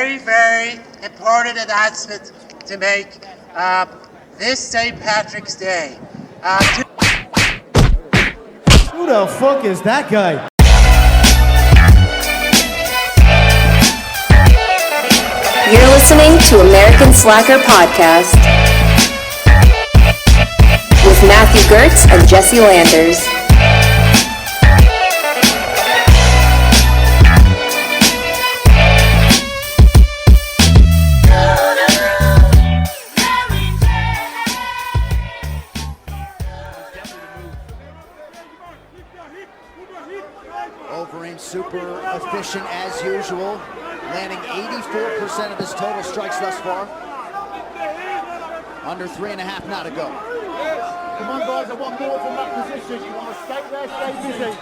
very, very important announcement to make this St. Patrick's Day. Who the fuck is that guy? You're listening to American Slacker Podcast with Matthew Gertz and Jesse Landers. Super efficient as usual, landing 84% of his total strikes thus far. Under 3.5 now to go. Come on, guys, I want more from that position. You want to stay there, stay busy.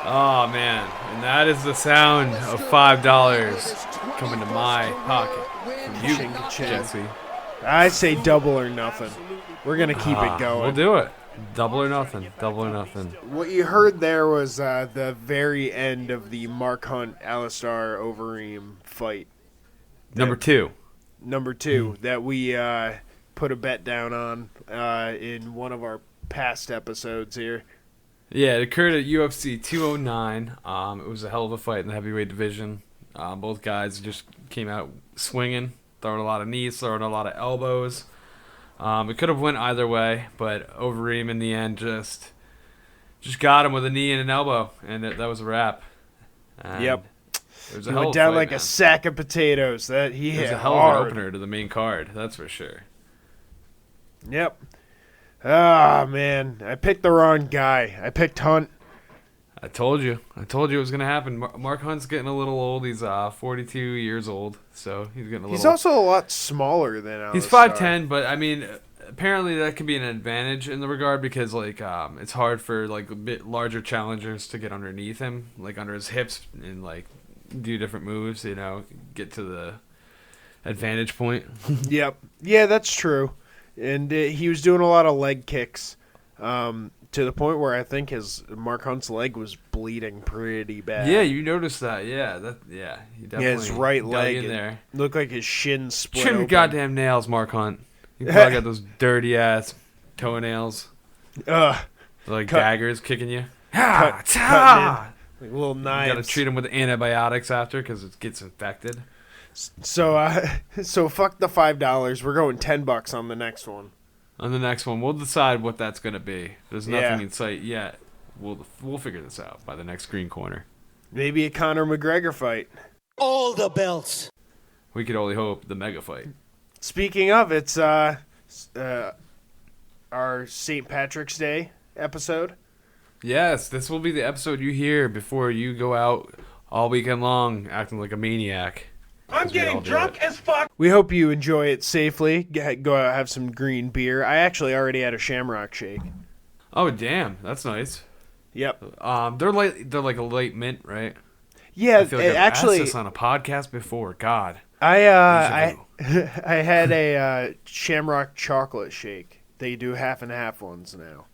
Oh, man. And that is the sound of $5 coming to my pocket. You, Jesse. I say double or nothing. We're going to keep it going. We'll do it. Double or nothing. Double or nothing. What you heard there was the very end of the Mark Hunt Alistar Overeem fight. Number two, that we put a bet down on in one of our past episodes here. Yeah, it occurred at UFC 209. It was a hell of a fight in the heavyweight division. Both guys just came out swinging, throwing a lot of knees, throwing a lot of elbows. It could have went either way, but Overeem in the end just got him with a knee and an elbow, and that was a wrap. And yep. It was he a hell went of down fight, like man. a sack of potatoes. That he hit It was a hell hard. of an opener to the main card, that's for sure. Yep. Ah, man. I picked the wrong guy. I picked Hunt. I told you it was going to happen. Mark Hunt's getting a little old. He's 42 years old, so he's getting a little... He's also a lot smaller than Alistar. He's 5'10", but, I mean, apparently that could be an advantage in the regard because, like, it's hard for, like, a bit larger challengers to get underneath him, like, under his hips and, like, do different moves, you know, get to the advantage point. Yep. Yeah, that's true. And he was doing a lot of leg kicks. To the point where I think Mark Hunt's leg was bleeding pretty bad. Yeah, you noticed that. Yeah, he definitely his right dug leg in there. Looked like his shin split Trim your open. goddamn nails, Mark Hunt. You probably got those dirty ass toenails, like daggers kicking you. Cutting in, like little knives. You got to treat them with antibiotics after because it gets infected. So fuck the $5. We're going $10 on the next one. On the next one, we'll decide what that's going to be. There's nothing Yeah. in sight yet. We'll figure this out by the next green corner. Maybe a Conor McGregor fight. All the belts. We could only hope the mega fight. Speaking of, it's our St. Patrick's Day episode. Yes, this will be the episode you hear before you go out all weekend long acting like a maniac. I'm getting drunk as fuck. We hope you enjoy it safely. Go out, have some green beer. I actually already had a Shamrock Shake. Oh, damn. That's nice. Yep. They're like a light mint, right? Yeah, I feel like I've actually, asked this on a podcast before. God. I had a Shamrock Chocolate Shake. They do half and half ones now.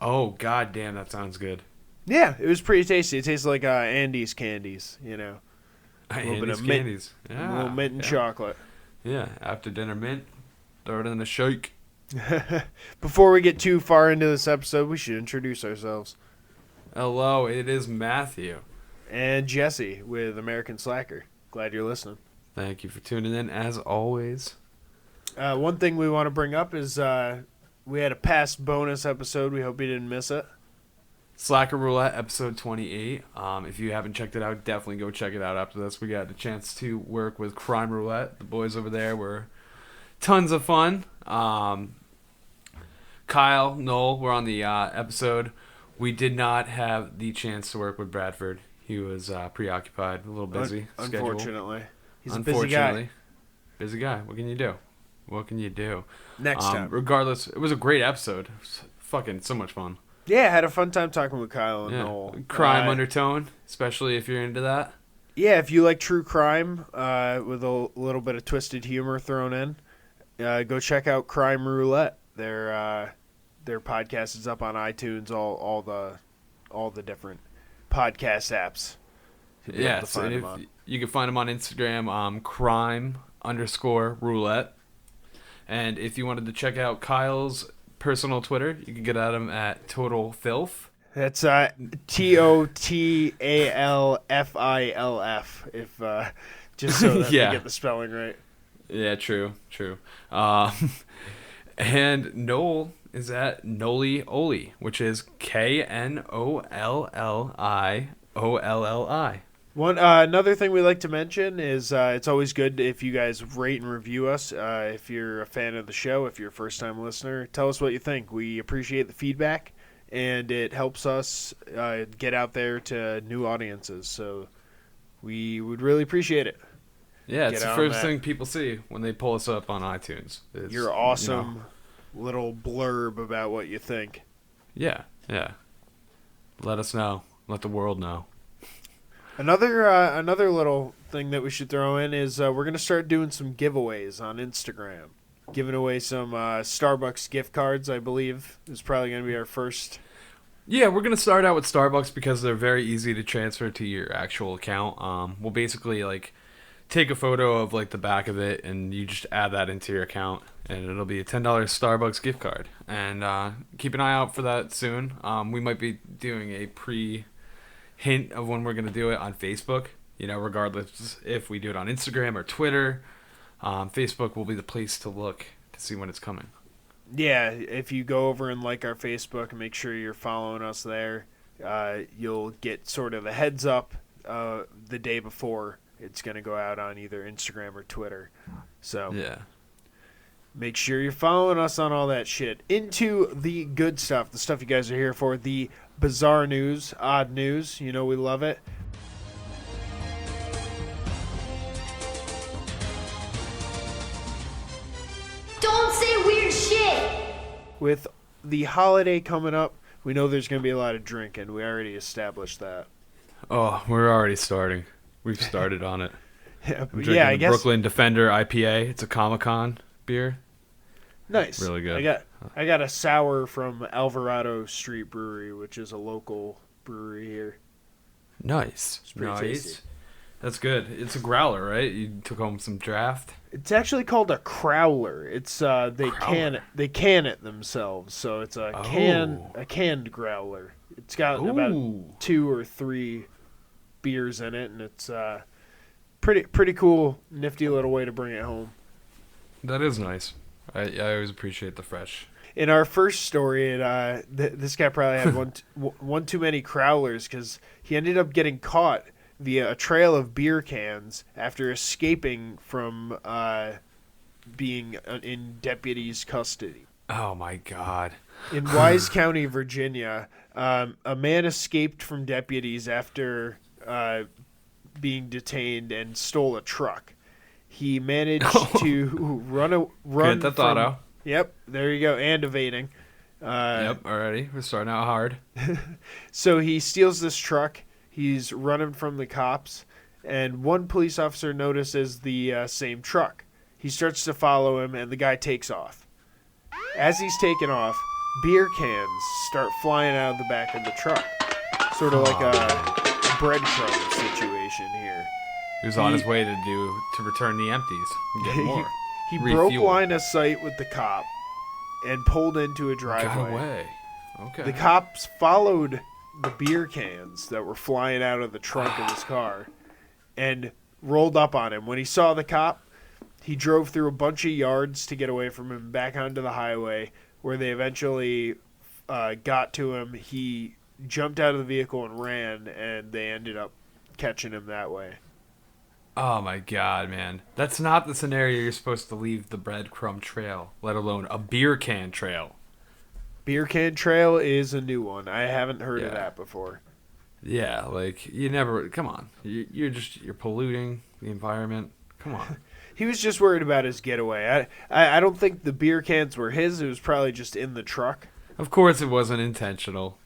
Oh, god damn, that sounds good. Yeah, it was pretty tasty. It tastes like Andes candies, you know. A little bit of candies. A Yeah, little mint and chocolate. Yeah, after dinner mint, throw it in a shake. Before we get too far into this episode, we should introduce ourselves. Hello, it is Matthew. And Jesse with American Slacker. Glad you're listening. Thank you for tuning in, as always. One thing we want to bring up is we had a past bonus episode. We hope you didn't miss it. Slacker Roulette, episode 28. If you haven't checked it out, definitely go check it out after this. We got a chance to work with Crime Roulette. The boys over there were tons of fun. Kyle, Noel were on the episode. We did not have the chance to work with Bradford. He was preoccupied, a little busy. Unfortunately. Schedule. He's a busy guy. Busy guy. What can you do? What can you do? Next time. Regardless, it was a great episode. It was fucking so much fun. Yeah, I had a fun time talking with Kyle and Noel. Crime undertone, especially if you're into that. Yeah, if you like true crime with a little bit of twisted humor thrown in, go check out Crime Roulette Their podcast is up on iTunes, all the different podcast apps. You'll be able to So find them on. you can find them on Instagram, crime_roulette. And if you wanted to check out Kyle's personal Twitter, you can get at him at Total Filth. That's TOTALFILF. If just so that Yeah. we get the spelling right. Yeah, true. And Noel is at Noli Oli, which is KNOLLIOLLI. Another thing we like to mention is it's always good if you guys rate and review us. If you're a fan of the show, if you're a first-time listener, tell us what you think. We appreciate the feedback, and it helps us get out there to new audiences. So we would really appreciate it. Yeah, it's Get the on first that. thing people see when they pull us up on iTunes. Is, Your awesome little blurb about what you think. Yeah. Let us know. Let the world know. Another little thing that we should throw in is we're going to start doing some giveaways on Instagram. Giving away some Starbucks gift cards, I believe, is probably going to be our first. Yeah, we're going to start out with Starbucks because they're very easy to transfer to your actual account. We'll basically take a photo of the back of it and you just add that into your account and it'll be a $10 Starbucks gift card. And keep an eye out for that soon. We might be doing a hint of when we're going to do it on Facebook, regardless if we do it on Instagram or Twitter. Facebook will be the place to look to see when it's coming. Yeah, if you go over and like our Facebook and make sure you're following us there, you'll get sort of a heads up the day before it's going to go out on either Instagram or Twitter. So Yeah. make sure you're following us on all that shit. Into the good stuff, the stuff you guys are here for, the bizarre news, odd news. We love it. Don't say weird shit! With the holiday coming up, we know there's going to be a lot of drinking. We already established that. Oh, we're already starting. We've started on it. Yeah, I'm drinking I the guess. Brooklyn Defender IPA. It's a Comic-Con beer. Nice. Really good. I got a sour from Alvarado Street Brewery, which is a local brewery here. Nice. It's pretty tasty. That's good. It's a growler, right? You took home some draft. It's actually called a crowler. It's they Crowler. can it themselves, so it's a canned growler. It's got about Ooh. 2 or 3 beers in it, and it's pretty cool, nifty little way to bring it home. That is nice. I always appreciate the fresh. In our first story, this guy probably had one too many crowlers because he ended up getting caught via a trail of beer cans after escaping from being in deputies' custody. Oh my God. In Wise County, Virginia, a man escaped from deputies after being detained and stole a truck. He managed to run Get the thought out. Yep, there you go, and evading. Yep, already. We're starting out hard. So he steals this truck. He's running from the cops, and one police officer notices the same truck. He starts to follow him, and the guy takes off. As he's taking off, beer cans start flying out of the back of the truck. Sort of like a breadcrumb situation here. He was on his way to return the empties and get more. He Refuel. broke line of sight with the cop and pulled into a driveway. Got away. Okay. The cops followed the beer cans that were flying out of the trunk of his car and rolled up on him. When he saw the cop, he drove through a bunch of yards to get away from him, back onto the highway, where they eventually got to him. He jumped out of the vehicle and ran, and they ended up catching him that way. Oh my God, man. That's not the scenario you're supposed to leave the breadcrumb trail, let alone a beer can trail. Beer can trail is a new one. I haven't heard of Yeah. that before. Yeah, you never. Come on, you're polluting the environment. Come on. He was just worried about his getaway. I don't think the beer cans were his. It was probably just in the truck. Of course, it wasn't intentional.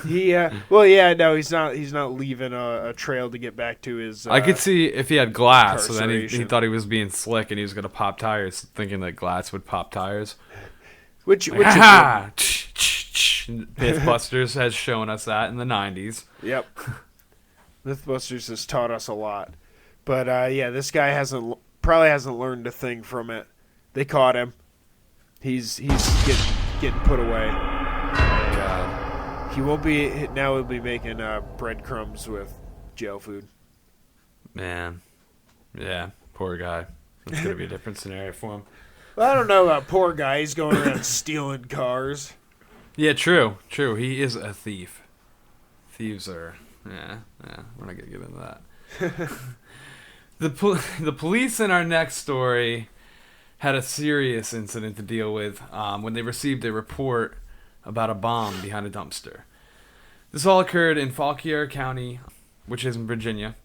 He's not leaving a trail to get back to his. I could see if he had glass, so then he incarceration. thought he was being slick and he was gonna pop tires, thinking that glass would pop tires. Which Ha! Mythbusters has shown us that in the 90s. Yep. Mythbusters has taught us a lot. But yeah, this guy probably hasn't learned a thing from it. They caught him. He's getting put away. God. He won't be now. He'll be making breadcrumbs with jail food. Man. Yeah, poor guy. It's going to be a different scenario for him. Well, I don't know about poor guy. He's going around stealing cars. Yeah, true. He is a thief. Thieves are... Yeah, we're not going to get into that. The police in our next story had a serious incident to deal with when they received a report about a bomb behind a dumpster. This all occurred in Fauquier County, which is in Virginia,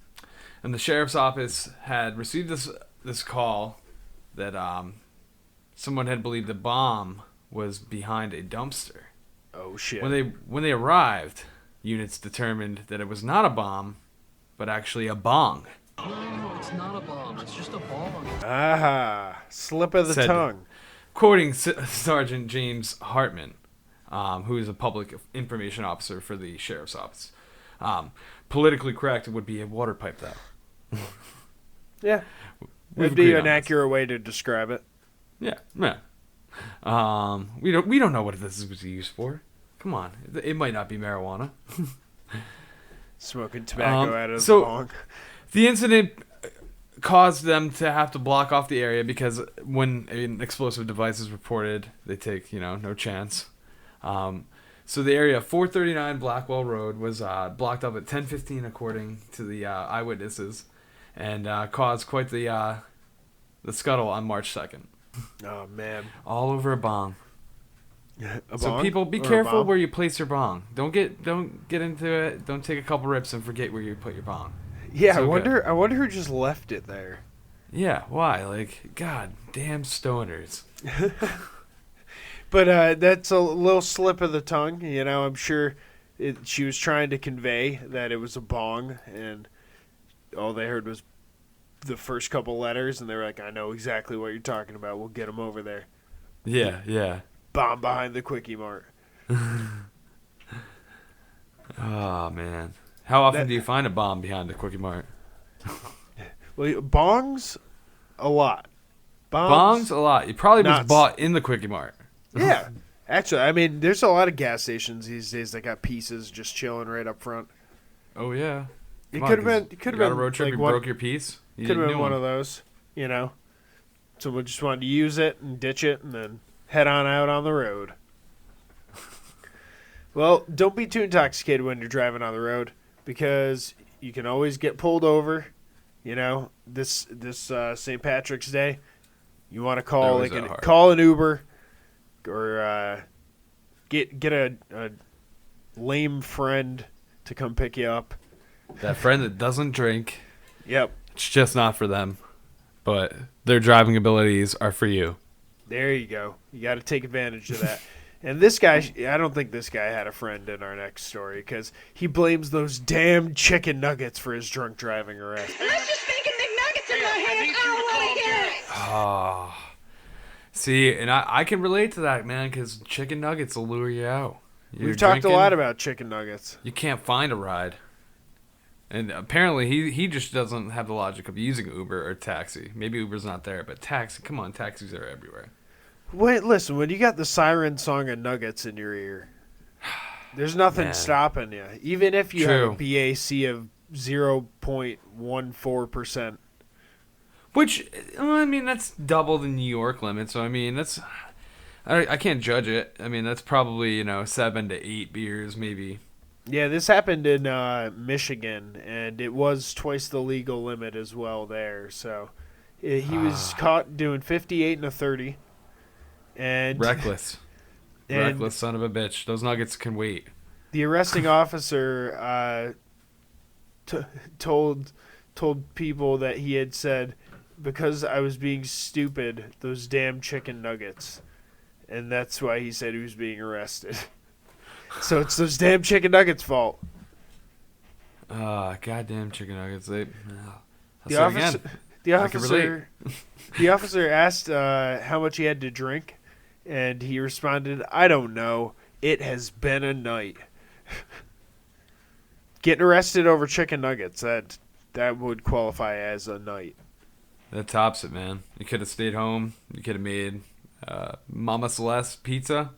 and the sheriff's office had received this call that someone had believed the bomb was behind a dumpster. Oh shit! When they arrived, units determined that it was not a bomb, but actually a bong. No, it's not a bomb. It's just a bong. Aha! Slip of the tongue. Quoting Sergeant James Hartman, who is a public information officer for the sheriff's office. Politically correct, it would be a water pipe, though. Yeah. We've Would be agreed an on accurate way to describe it. Yeah. We don't know what this was used for. Come on, it might not be marijuana. Smoking tobacco out of the bong. The incident caused them to have to block off the area because when an explosive device is reported, they take no chance. So the area 439 Blackwell Road was blocked up at 10:15 according to the eyewitnesses, and caused quite the scuttle on March 2nd. Oh man! All over a bong. So bong? people, be Or a careful bomb? where you place your bong. Don't get into it. Don't take a couple rips and forget where you put your bong. Yeah, So good. I wonder who just left it there. Yeah, why? Like, god damn stoners. But that's a little slip of the tongue. I'm sure she was trying to convey that it was a bong, and all they heard was the first couple letters, and they were like, I know exactly what you're talking about. We'll get them over there. Yeah. Bomb behind the Quickie Mart. Oh, man. How often do you find a bomb behind a Quickie Mart? Well, bongs, a lot. Bongs, a lot. It probably was Nuts. bought in the Quickie Mart. Yeah. Actually, I mean, there's a lot of gas stations these days that got pieces just chilling right up front. Oh, yeah. It Come could on, have 'cause been. Could you have got been a road trip. like You one, broke your piece. You could have need been a new one of those. Someone just wanted to use it and ditch it, and then head on out on the road. Well, don't be too intoxicated when you're driving on the road, because you can always get pulled over. This St. Patrick's Day, you want to call call an Uber, or get a lame friend to come pick you up. That friend that doesn't drink. Yep. It's just not for them. But their driving abilities are for you. There you go. You got to take advantage of that. And this guy, I don't think this guy had a friend in our next story, because he blames those damn chicken nuggets for his drunk driving arrest. Let's just thinking McNuggets in my head. I don't want to hear it. Oh. See, and I can relate to that, man, because chicken nuggets will lure you out. We've talked a lot about chicken nuggets. You can't find a ride. And apparently he just doesn't have the logic of using Uber or taxi. Maybe Uber's not there, but taxis are everywhere. Wait, listen, when you got the siren song of nuggets in your ear, there's nothing stopping you. Even if you have a BAC of 0.14%. Which, I mean, that's double the New York limit, so I mean, that's... I can't judge it. I mean, that's probably, 7 to 8 beers, maybe. Yeah, this happened in Michigan, and it was twice the legal limit as well there. So he was caught doing 58 and a 30. And Reckless. Reckless son of a bitch. Those nuggets can wait. The arresting officer told people that he had said, because I was being stupid, those damn chicken nuggets. And that's why he said he was being arrested. So it's those damn chicken nuggets' fault. Goddamn chicken nuggets. The officer asked how much he had to drink, And he responded, I don't know. It has been a night. Getting arrested over chicken nuggets, that would qualify as a night. That tops it, man. You could have stayed home. You could have made Mama Celeste pizza.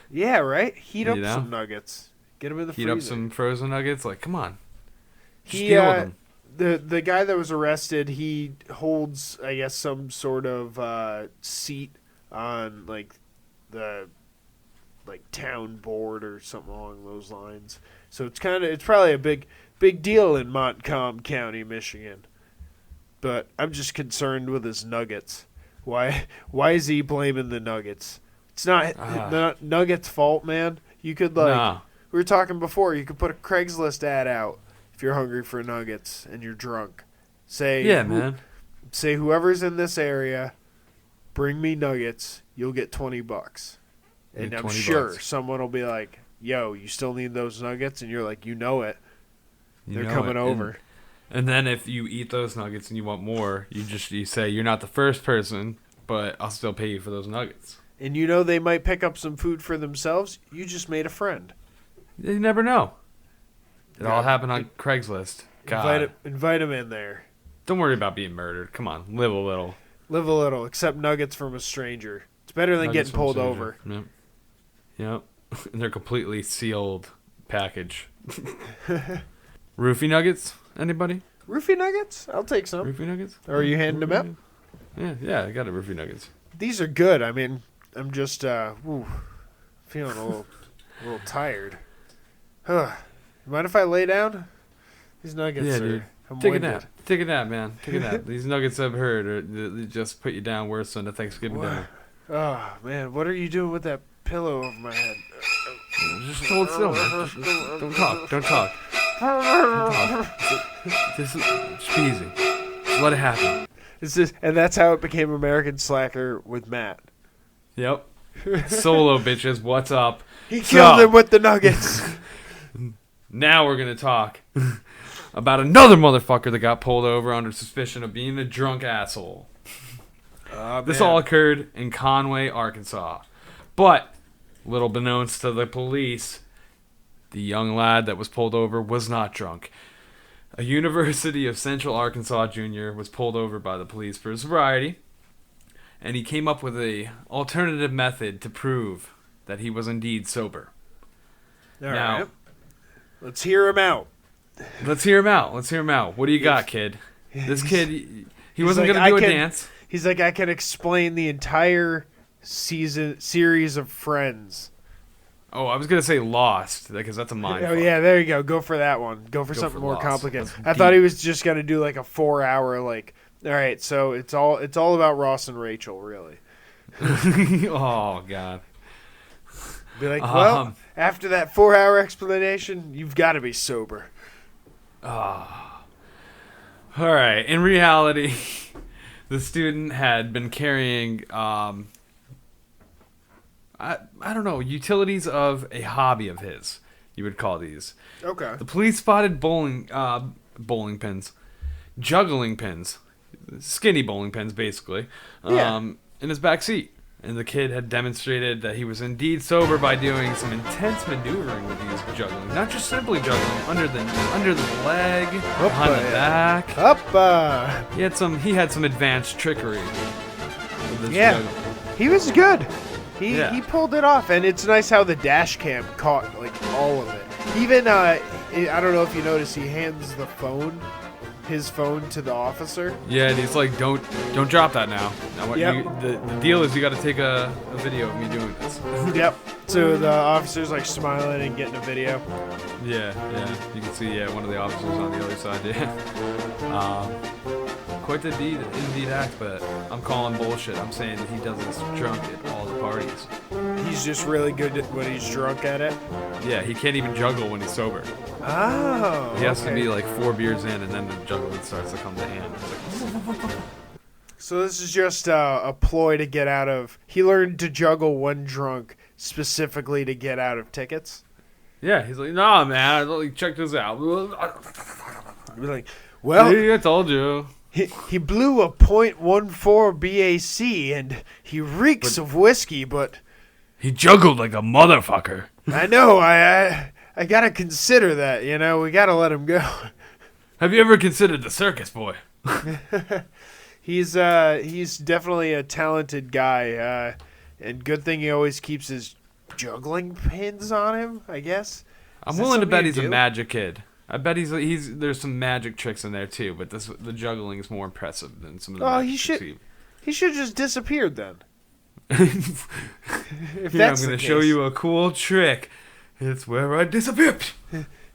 Yeah, right? Heat up You know? some nuggets. Get them in the Heat freezer. up some frozen nuggets. Like, come on. Just He, deal with them. the guy that was arrested, he holds, I guess, some sort of seat on the town board or something along those lines. So it's probably a big deal in Montcalm County, Michigan. But I'm just concerned with his nuggets. Why is he blaming the nuggets? It's not Nuggets' fault, man. You could Nah. we were talking before. You could put a Craigslist ad out if you're hungry for nuggets and you're drunk. Man. Say whoever's in this area, bring me nuggets. You'll get $20. And Get I'm $20. sure someone will be like, "Yo, you still need those nuggets?" And you're like, "You know it. You They're know coming it. over." And then if you eat those nuggets and you want more, you say you're not the first person, but I'll still pay you for those nuggets. And you know they might pick up some food for themselves. You just made a friend. You never know. It Yeah. all happened on Craigslist. God. Invite them in there. Don't worry about being murdered. Come on, live a little. Live a little. Accept nuggets from a stranger. It's better than Nuggets getting from pulled Stranger. over. Yep. And they're completely sealed package. Roofie nuggets? Anybody? Roofie nuggets? I'll take some. Roofie nuggets? Are you handing them out? Yeah, I got a roofie nuggets. These are good. I mean, I'm just feeling a little tired. Mind if I lay down? These nuggets Yeah, are. dude. I'm Take a winded. nap. Take a nap, man. Take a nap. These nuggets I've heard they just put you down worse than a Thanksgiving dinner. Oh man, what are you doing with that pillow over my head? Just hold still, man. Just don't talk. Don't talk. Don't talk. Just be easy. Just let it happen. And that's how it became American Slacker with Matt. Yep. Solo bitches, what's up? He killed him with the nuggets. Now we're gonna talk about another motherfucker that got pulled over under suspicion of being a drunk asshole. This all occurred in Conway, Arkansas. But, little beknownst to the police, the young lad that was pulled over was not drunk. A University of Central Arkansas junior was pulled over by the police for sobriety, and he came up with a alternative method to prove that he was indeed sober. All Now, right. Let's hear him out. Let's hear him out. What do you got, kid? This kid, he wasn't like, going to do a dance. He's like, I can explain the entire series of Friends. Oh, I was going to say Lost, because that's a mind Oh fuck. yeah, there you go. Go for that one. Go for something more Lost. complicated. That's I thought deep. he was just gonna do like a 4-hour all right, so it's all about Ross and Rachel, really. Oh, God. Be like, well, after that 4-hour explanation, you've got to be sober. All right. In reality, the student had been carrying, I don't know, utilities of a hobby of his, you would call these. Okay. The police spotted bowling pins, juggling pins, skinny bowling pins, basically, in his back seat. And the kid had demonstrated that he was indeed sober by doing some intense maneuvering with these juggling. Not just simply juggling, under the leg, behind the back. He had some advanced trickery with this juggling. He was good. He pulled it off, and it's nice how the dash cam caught all of it. Even I don't know if you noticed, he hands his phone to the officer. Yeah, and he's like, "Don't drop that now." Yep. The deal is you got to take a video of me doing this. Yep. So the officer's smiling and getting a video. Yeah. You can see one of the officers on the other side. Yeah. Quite the indeed act, but I'm calling bullshit. I'm saying that he does this drunk at all the parties. He's just really good when he's drunk at it. Yeah, he can't even juggle when he's sober. Oh. He has to be 4 beers in, and then the juggling starts to come to hand. So this is just a ploy to get out of. He learned to juggle when drunk, specifically to get out of tickets. Yeah, he's like, "Nah, man, check this out." Be like, well, see, I told you. He blew a .14 BAC, and he reeks of whiskey, but He juggled like a motherfucker. I know. I gotta consider that. You know, we gotta let him go. Have you ever considered the circus boy? He's definitely a talented guy, and good thing he always keeps his juggling pins on him, I guess. I'm willing to bet he's a magic kid. I bet there's some magic tricks in there too, but the juggling is more impressive than some of the magic tricks. He should have just disappeared then. If that's I'm going to show you a cool trick. It's where I disappeared.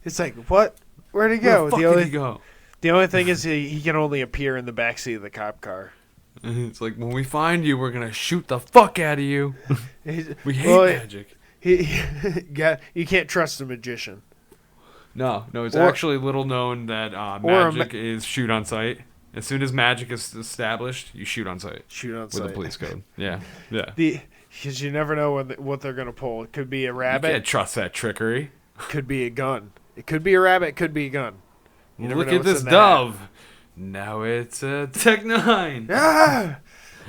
It's like, what? Where'd he go? Where the fuck did he go? The only thing is he can only appear in the backseat of the cop car. It's like, when we find you, we're going to shoot the fuck out of you. We hate magic. You can't trust a magician. No, it's actually little known that magic is shoot on sight. As soon as magic is established, you shoot on sight. With the police code. Yeah. Because you never know what they're going to pull. It could be a rabbit. You can't trust that trickery. Could be a gun. It could be a rabbit. It could be a gun. Look at this dove. Now it's a Tech 9.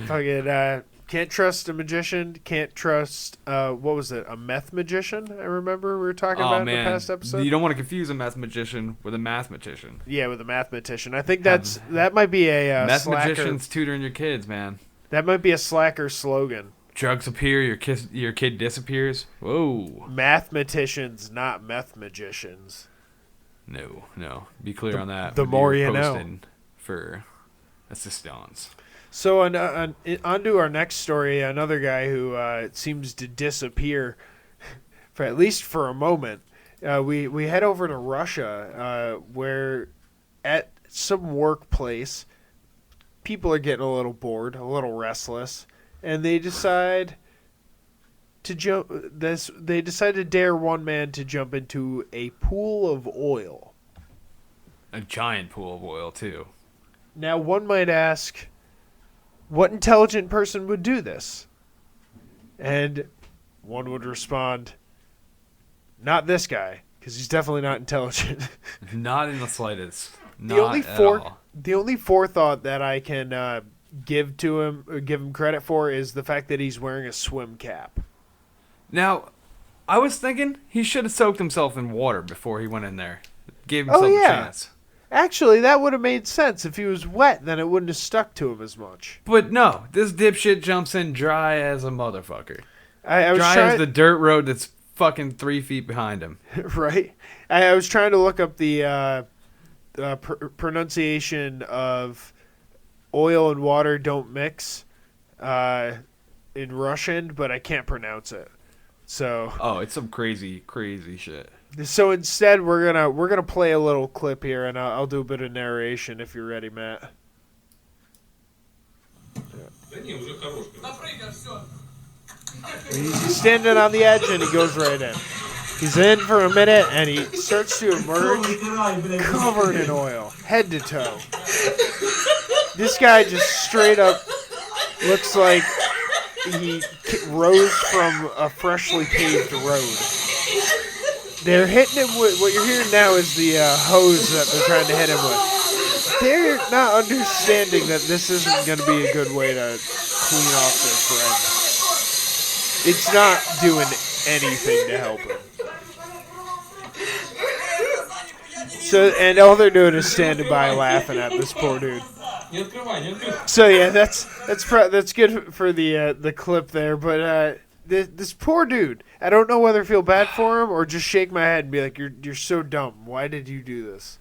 Fucking can't trust a magician. Can't trust what was it? A meth magician? I remember we were talking about in the past episode. You don't want to confuse a meth magician with a mathematician. Yeah, with a mathematician. I think that might be a meth slacker. magicians tutoring your kids, man. That might be a slacker slogan. Drugs appear, your kid disappears. Whoa. Mathematicians, not meth magicians. No. Be clear on that. The more you know. For assistance. So on to our next story, another guy who seems to disappear, for at least for a moment. We head over to Russia, where at some workplace, people are getting a little bored, a little restless, and they decide to They decide to dare one man to jump into a pool of oil. A giant pool of oil too. Now, one might ask, what intelligent person would do this? And one would respond, not this guy, because he's definitely not intelligent. Not in the slightest. The only forethought that I can give him credit for is the fact that he's wearing a swim cap. Now, I was thinking he should have soaked himself in water before he went in there. Gave himself a chance. Actually, that would have made sense. If he was wet, then it wouldn't have stuck to him as much. But no, this dipshit jumps in dry as a motherfucker. I was dry as the dirt road that's fucking 3 feet behind him. Right? I was trying to look up the pronunciation of oil and water don't mix in Russian, but I can't pronounce it. So it's some crazy shit. So instead, we're gonna play a little clip here, and I'll do a bit of narration if you're ready, Matt. He's standing on the edge, and he goes right in. He's in for a minute, and he starts to emerge, covered in oil, head to toe. This guy just straight up looks like he rose from a freshly paved road. They're hitting him with, what you're hearing now is the hose that they're trying to hit him with. They're not understanding that this isn't going to be a good way to clean off their friend. It's not doing anything to help him. So, and all they're doing is standing by laughing at this poor dude. So yeah, that's good for the clip there, but this poor dude, I don't know whether to feel bad for him or just shake my head and be like, you're so dumb. Why did you do this?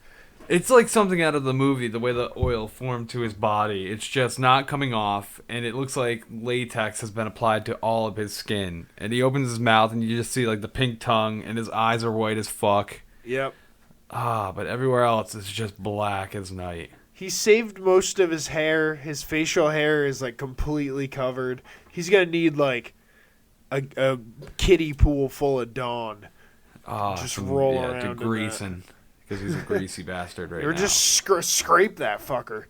It's like something out of the movie, the way the oil formed to his body. It's just not coming off, and it looks like latex has been applied to all of his skin. And he opens his mouth, and you just see like the pink tongue, and his eyes are white as fuck. Yep. But everywhere else is just black as night. He saved most of his hair. His facial hair is like completely covered. He's gonna need like a kiddie pool full of Dawn. Just roll around to greasing, because he's a greasy bastard right now. Or just scrape that fucker.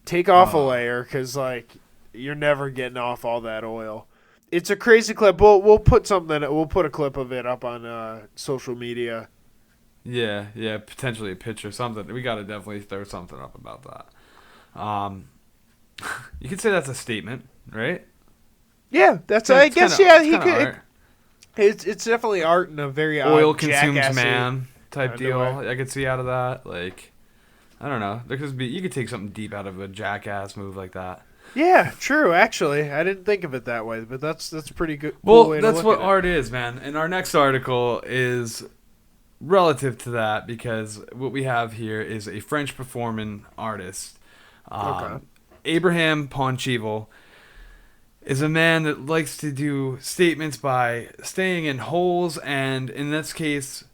Take off a layer, because like you're never getting off all that oil. It's a crazy clip. We'll put a clip of it up on social media. Yeah, potentially a picture, something. We got to definitely throw something up about that. You could say that's a statement, right? Yeah, I guess he could. It's definitely art in a very Oil consumes jackassy man type kind of deal. way. I could see out of that. Like, I don't know. You could take something deep out of a jackass move like that. Yeah, true. Actually, I didn't think of it that way, but that's pretty good. Well, cool way to that's look what at it. art is, man. And our next article is relative to that because what we have here is a French performing artist. Okay. Abraham Ponchival is a man that likes to do statements by staying in holes and, in this case,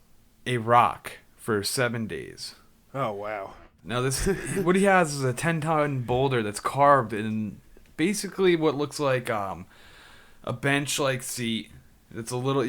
a rock for 7 days. Oh wow. Now, what he has is a 10-ton boulder that's carved in basically what looks like a bench-like seat. It's a little,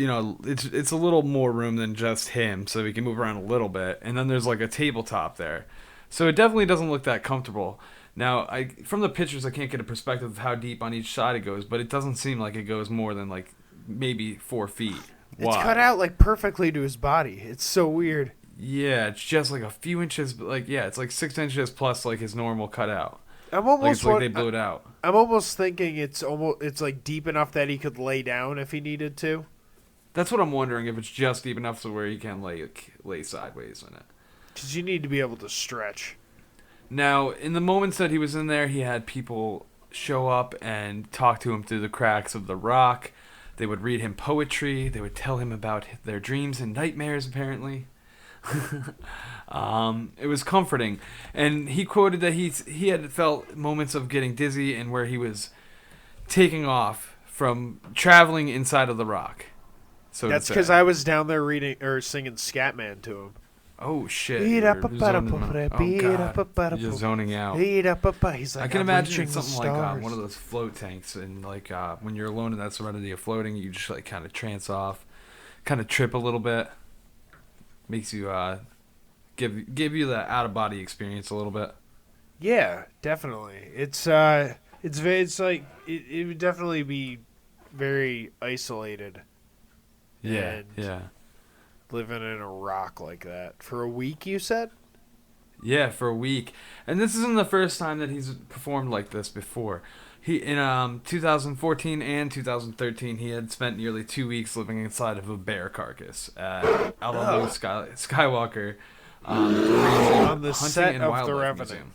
it's a little more room than just him, so he can move around a little bit. And then there's like a tabletop there, so it definitely doesn't look that comfortable. Now, from the pictures, I can't get a perspective of how deep on each side it goes, but it doesn't seem like it goes more than like maybe 4 feet wide. It's cut out like perfectly to his body. It's so weird. Yeah, it's just like a few inches, but like it's like 6 inches plus like his normal cutout. I'm Like almost it's like they blew it out. I'm almost thinking it's like deep enough that he could lay down if he needed to. That's what I'm wondering, if it's just deep enough so where he can lay sideways in it. Because you need to be able to stretch. Now, in the moments that he was in there, he had people show up and talk to him through the cracks of the rock. They would read him poetry. They would tell him about their dreams and nightmares, apparently. It was comforting. And he quoted that he had felt moments of getting dizzy and where he was taking off from traveling inside of the rock. So That's because I was down there reading or singing Scatman to him. Oh shit! You're You're just zoning out. He's like, I can I'm imagine reaching it's the something like stars. one of those float tanks, and like when you're alone in that serenity of floating, you just like kind of trance off, kind of trip a little bit. Makes you give you the out of body experience a little bit. Yeah, definitely. It's like it would definitely be very isolated. Yeah, And yeah, living in a rock like that for a week, you said? yeah. For a week, and this isn't the first time that he's performed like this before. He in 2014 and 2013, he had spent nearly 2 weeks living inside of a bear carcass at Alamo Skywalker. On the Hunting set and of Wildlife The Revenant.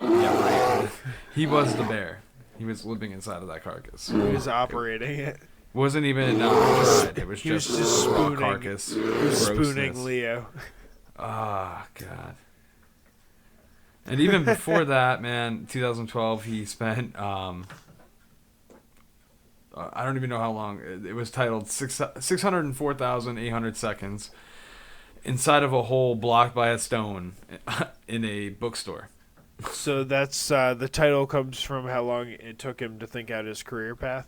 Museum. Yeah, right. He was the bear. He was living inside of that carcass. He was operating it. Wasn't even dried. It was He was just just raw spooning. carcass. He was spooning grossness. Leo. Ah, God. And even before that, man, 2012, he spent, I don't even know how long. It was titled 604,800 Seconds inside of a hole blocked by a stone in a bookstore. So that's the title comes from how long it took him to think out his career path.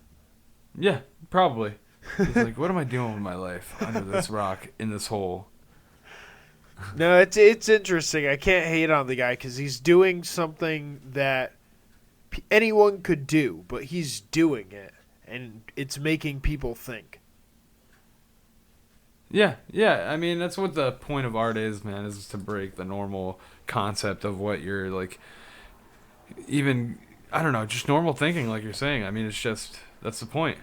Yeah, probably. He's like, what am I doing with my life under this rock in this hole? No, it's interesting. I can't hate on the guy because he's doing something that anyone could do, but he's doing it, and it's making people think. Yeah. I mean, that's what the point of art is, man, is to break the normal concept of what you're, like, even, I don't know, just normal thinking, like you're saying. I mean, it's just, that's the point.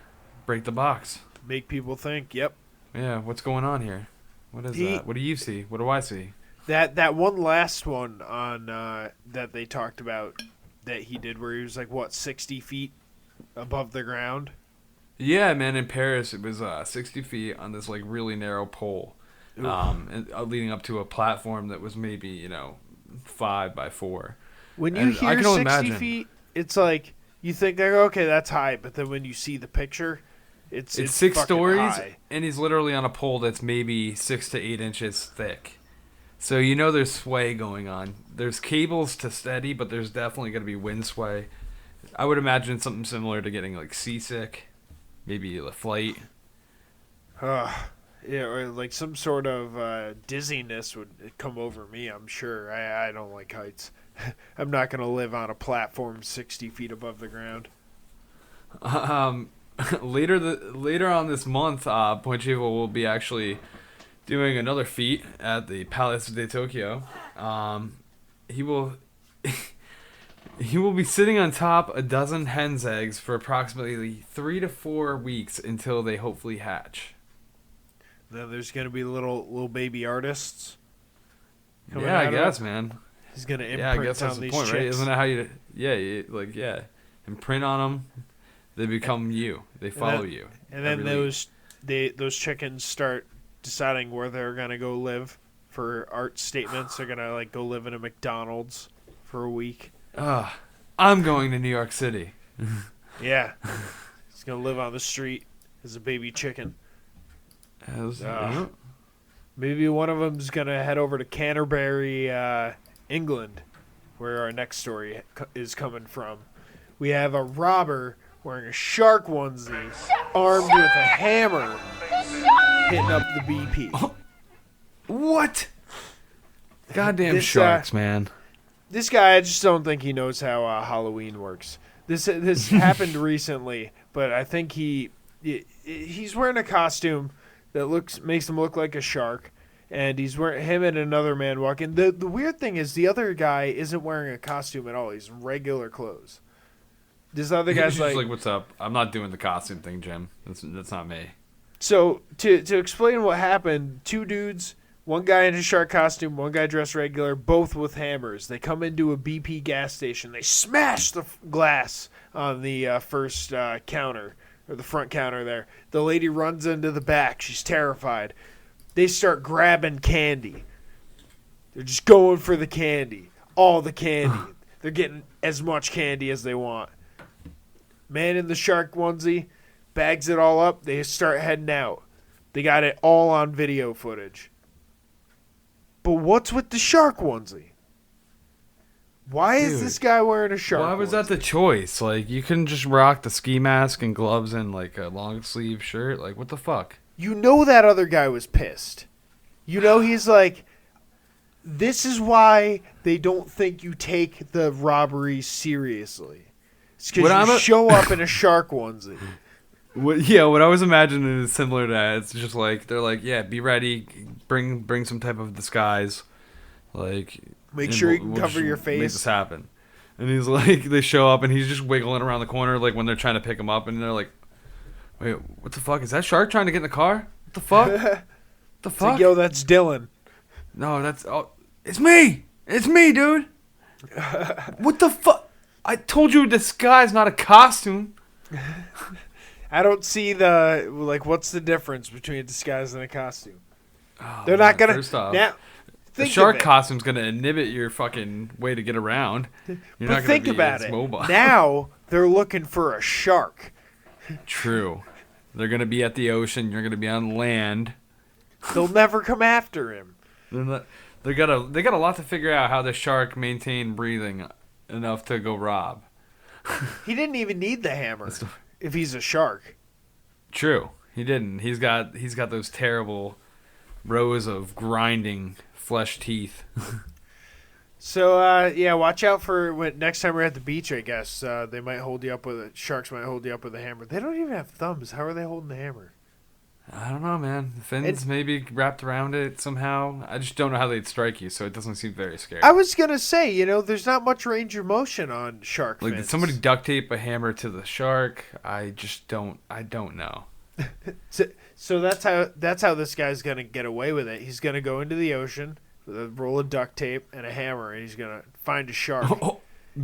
Break the box. Make people think. Yep. Yeah, what's going on here? What is that? What do you see? What do I see? That one last one on that they talked about that he did where he was like, what, 60 feet above the ground? Yeah, man, in Paris, it was 60 feet on this, like, really narrow pole, and leading up to a platform that was maybe, 5 by 4. When you And I hear can only 60 imagine. feet, it's like, you think, like, okay, that's high, but then when you see the picture, it's 6 fucking stories, high. and he's literally on a pole that's maybe 6 to 8 inches thick. So there's sway going on. There's cables to steady, but there's definitely going to be wind sway. I would imagine something similar to getting, like, seasick, maybe a flight. Yeah, or like some sort of dizziness would come over me, I'm sure. I don't like heights. I'm not going to live on a platform 60 feet above the ground. Later on this month, Ponchivo will be actually doing another feat at the Palace de Tokyo. He will he will be sitting on top a dozen hen's eggs for approximately 3 to 4 weeks until they hopefully hatch. Then there's gonna be little baby artists. coming Yeah, I out of guess, it. man. He's gonna imprint Yeah, I guess that's on the these point, chicks. right? Isn't that how you? Yeah, imprint on them. They become you. They follow you. And then every those chickens start deciding where they're gonna go live for art statements. They're gonna like go live in a McDonald's for a week. I'm going to New York City. Yeah, he's gonna live on the street as a baby chicken. Maybe one of them's gonna head over to Canterbury, England, where our next story is coming from. We have a robber wearing a shark onesie, armed with a hammer, hitting up the BP. What? Goddamn This, sharks, man. This guy, I just don't think he knows how Halloween works. This happened recently, but I think he's wearing a costume that makes him look like a shark, and him and another man walking. The weird thing is the other guy isn't wearing a costume at all. He's in regular clothes. This other guy's He's just like, "What's up? I'm not doing the costume thing, Jim. That's not me." So to explain what happened, two dudes, one guy in a shark costume, one guy dressed regular, both with hammers. They come into a BP gas station. They smash the glass on the first counter, or the front counter there. The lady runs into the back. She's terrified. They start grabbing candy. They're just going for the candy. All the candy. They're getting as much candy as they want. Man in the shark onesie bags it all up. They start heading out. They got it all on video footage. But what's with the shark onesie? Why is this guy wearing a shark Why was that onesie? the choice? Like, you couldn't just rock the ski mask and gloves and like a long sleeve shirt. Like, what the fuck? You know that other guy was pissed. You know he's like, this is why they don't think you take the robbery seriously. It's because you show up in a shark onesie. What I was imagining is similar to that. It's just like, they're like, yeah, be ready, bring some type of disguise, like Make sure you can cover your Make face. this happen. And he's like, they show up and he's just wiggling around the corner, like when they're trying to pick him up, and they're like, wait, what the fuck? Is that shark trying to get in the car? What the fuck? What the It's fuck? like, yo, that's Dylan. No, it's me. It's me, dude. What the fuck? I told you this guy's not a costume. I don't see what's the difference between a disguise and a costume? Oh, They're not gonna. First off, Now, the think shark of it. costume's gonna inhibit your fucking way to get around. You're But not gonna think be about as it. mobile. Now they're looking for a shark. True. They're gonna be at the ocean. You're gonna be on land. They'll never come after him. They got a lot to figure out how the shark maintained breathing enough to go rob. He didn't even need the hammer if he's a shark. True. He didn't. He's got those terrible rows of grinding flesh teeth. So yeah, watch out for when next time we're at the beach. I guess they might hold you up with sharks. Might hold you up with a hammer. They don't even have thumbs. How are they holding the hammer? I don't know, man. The fins maybe wrapped around it somehow. I just don't know how they'd strike you, so it doesn't seem very scary. I was gonna say, there's not much range of motion on shark fins. Did somebody duct tape a hammer to the shark? I don't know. So that's how this guy's gonna get away with it. He's gonna go into the ocean with a roll of duct tape and a hammer, and he's gonna find a shark.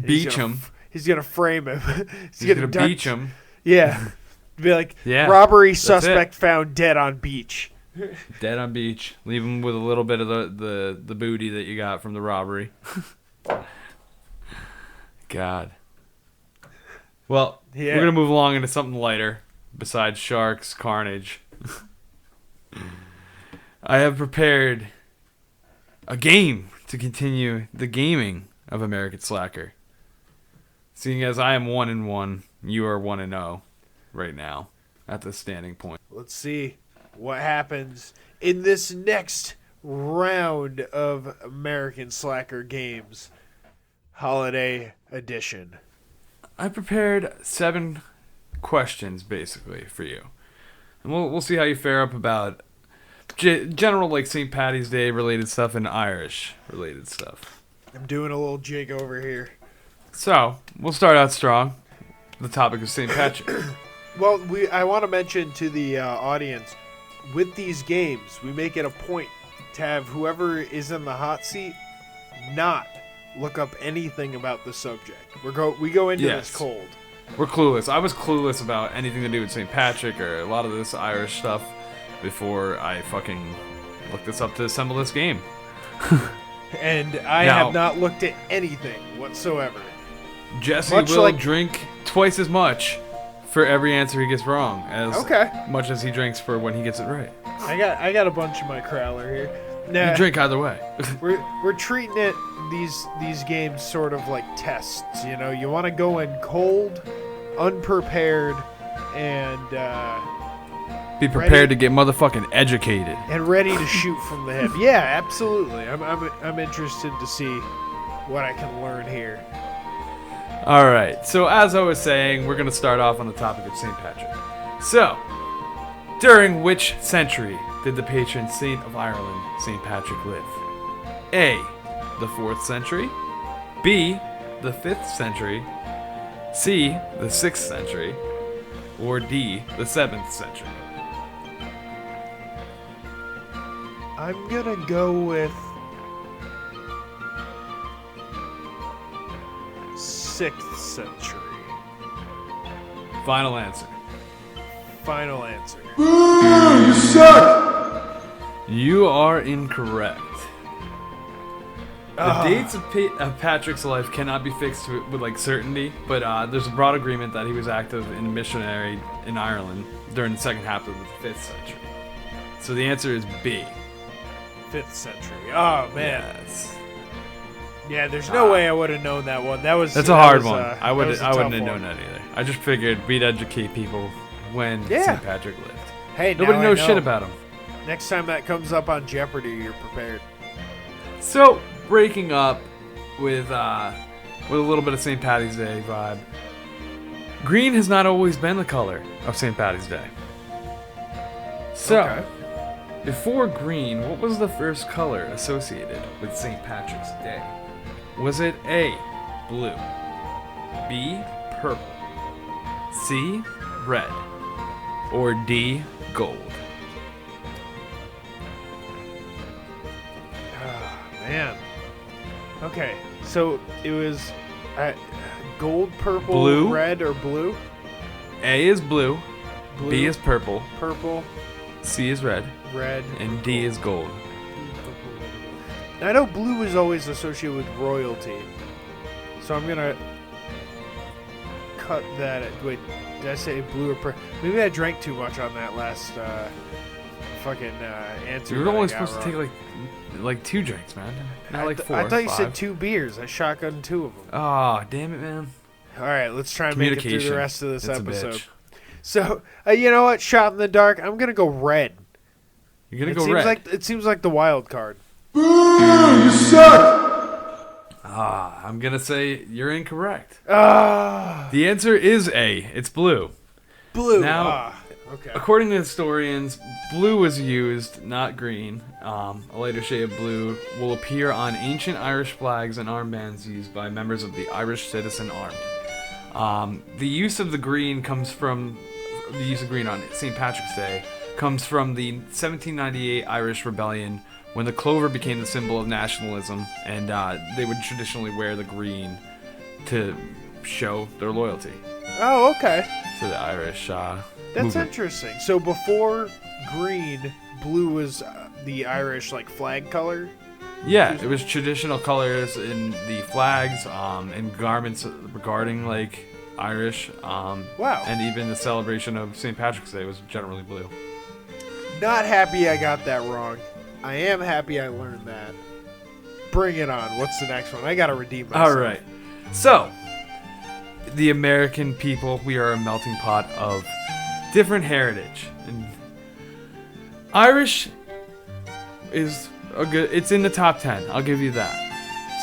Beach him. He's gonna frame him. He's gonna beach him. Yeah. Be like, Yeah, robbery that's suspect it. found dead on beach. Dead on beach. Leave him with a little bit of the booty that you got from the robbery. God. Well, Yeah. we're gonna move along into something lighter besides sharks, carnage. I have prepared a game to continue the gaming of American Slacker. Seeing as I am 1-1, you are 1-0 right now at the standing point. Let's see what happens in this next round of American Slacker games, Holiday Edition. I prepared 7 questions basically for you, and we'll see how you fare up about general like St. Patty's Day related stuff and Irish related stuff. I'm doing a little jig over here. So we'll start out strong. The topic of St. Patrick. Well, I want to mention to the audience, with these games, we make it a point to have whoever is in the hot seat not look up anything about the subject. We go into this cold. We're clueless. I was clueless about anything to do with St. Patrick or a lot of this Irish stuff before I fucking looked this up to assemble this game. And I have not looked at anything whatsoever. Jesse will drink twice as much for every answer he gets wrong as much as he drinks for when he gets it right. I got a bunch in my crowler here. Nah, you drink either way. we're treating it these games sort of like tests. You know, you want to go in cold, unprepared, and be prepared to get motherfucking educated and ready to shoot from the hip. Yeah, absolutely. I'm interested to see what I can learn here. All right. So as I was saying, we're gonna start off on the topic of St. Patrick. So, during which century did the patron saint of Ireland, St. Patrick, live? A, the 4th century. B, the 5th century. C, the 6th century. Or D, the 7th century. I'm gonna go with 6th century. Final answer. Final answer. You suck! You are incorrect. The dates of Patrick's life cannot be fixed with like certainty, but there's a broad agreement that he was active in missionary in Ireland during the second half of the 5th century. So the answer is B. 5th century. Oh man. Yes. Yeah, there's no way I would have known that one. That's a hard one. I wouldn't have known that either. I just figured we'd educate people when St. Patrick lived. Hey, nobody knows shit about him. Next time that comes up on Jeopardy, you're prepared. So, breaking up with a little bit of St. Paddy's Day vibe. Green has not always been the color of St. Paddy's Day. So, before green, what was the first color associated with St. Patrick's Day? Was it A, blue, B, purple, C, red, or D, gold? Man. Okay, so it was gold, purple, blue, red, or blue? A is blue, B is purple, C is red, and D is gold. I know blue is always associated with royalty, so I'm gonna cut that. Wait, did I say blue or purple? Maybe I drank too much on that last answer. You were only supposed to take like 2 drinks, man. Not like 4. I thought you 5. said 2 beers. I shotgunned 2 of them. Oh, damn it, man. All right, let's try and make it through the rest of this it's episode. So, you know what? Shot in the dark. I'm gonna go red. You're gonna go red. It seems like the wild card. You suck! I'm gonna say you're incorrect. The answer is A. It's blue. Blue. Now, okay. According to historians, blue was used, not green. A lighter shade of blue will appear on ancient Irish flags and armbands used by members of the Irish Citizen Army. The use of green on St. Patrick's Day comes from the 1798 Irish Rebellion, when the clover became the symbol of nationalism, and they would traditionally wear the green to show their loyalty. Oh, okay. To the Irish That's movement. interesting. So before green, blue was the Irish flag color? Yeah, it was traditional colors in the flags and garments regarding Irish. Wow. And even the celebration of St. Patrick's Day was generally blue. Not happy I got that wrong. I am happy I learned that. Bring it on. What's the next one? I gotta redeem myself. All right. So, the American people, we are a melting pot of different heritage. And Irish is it's in the top 10. I'll give you that.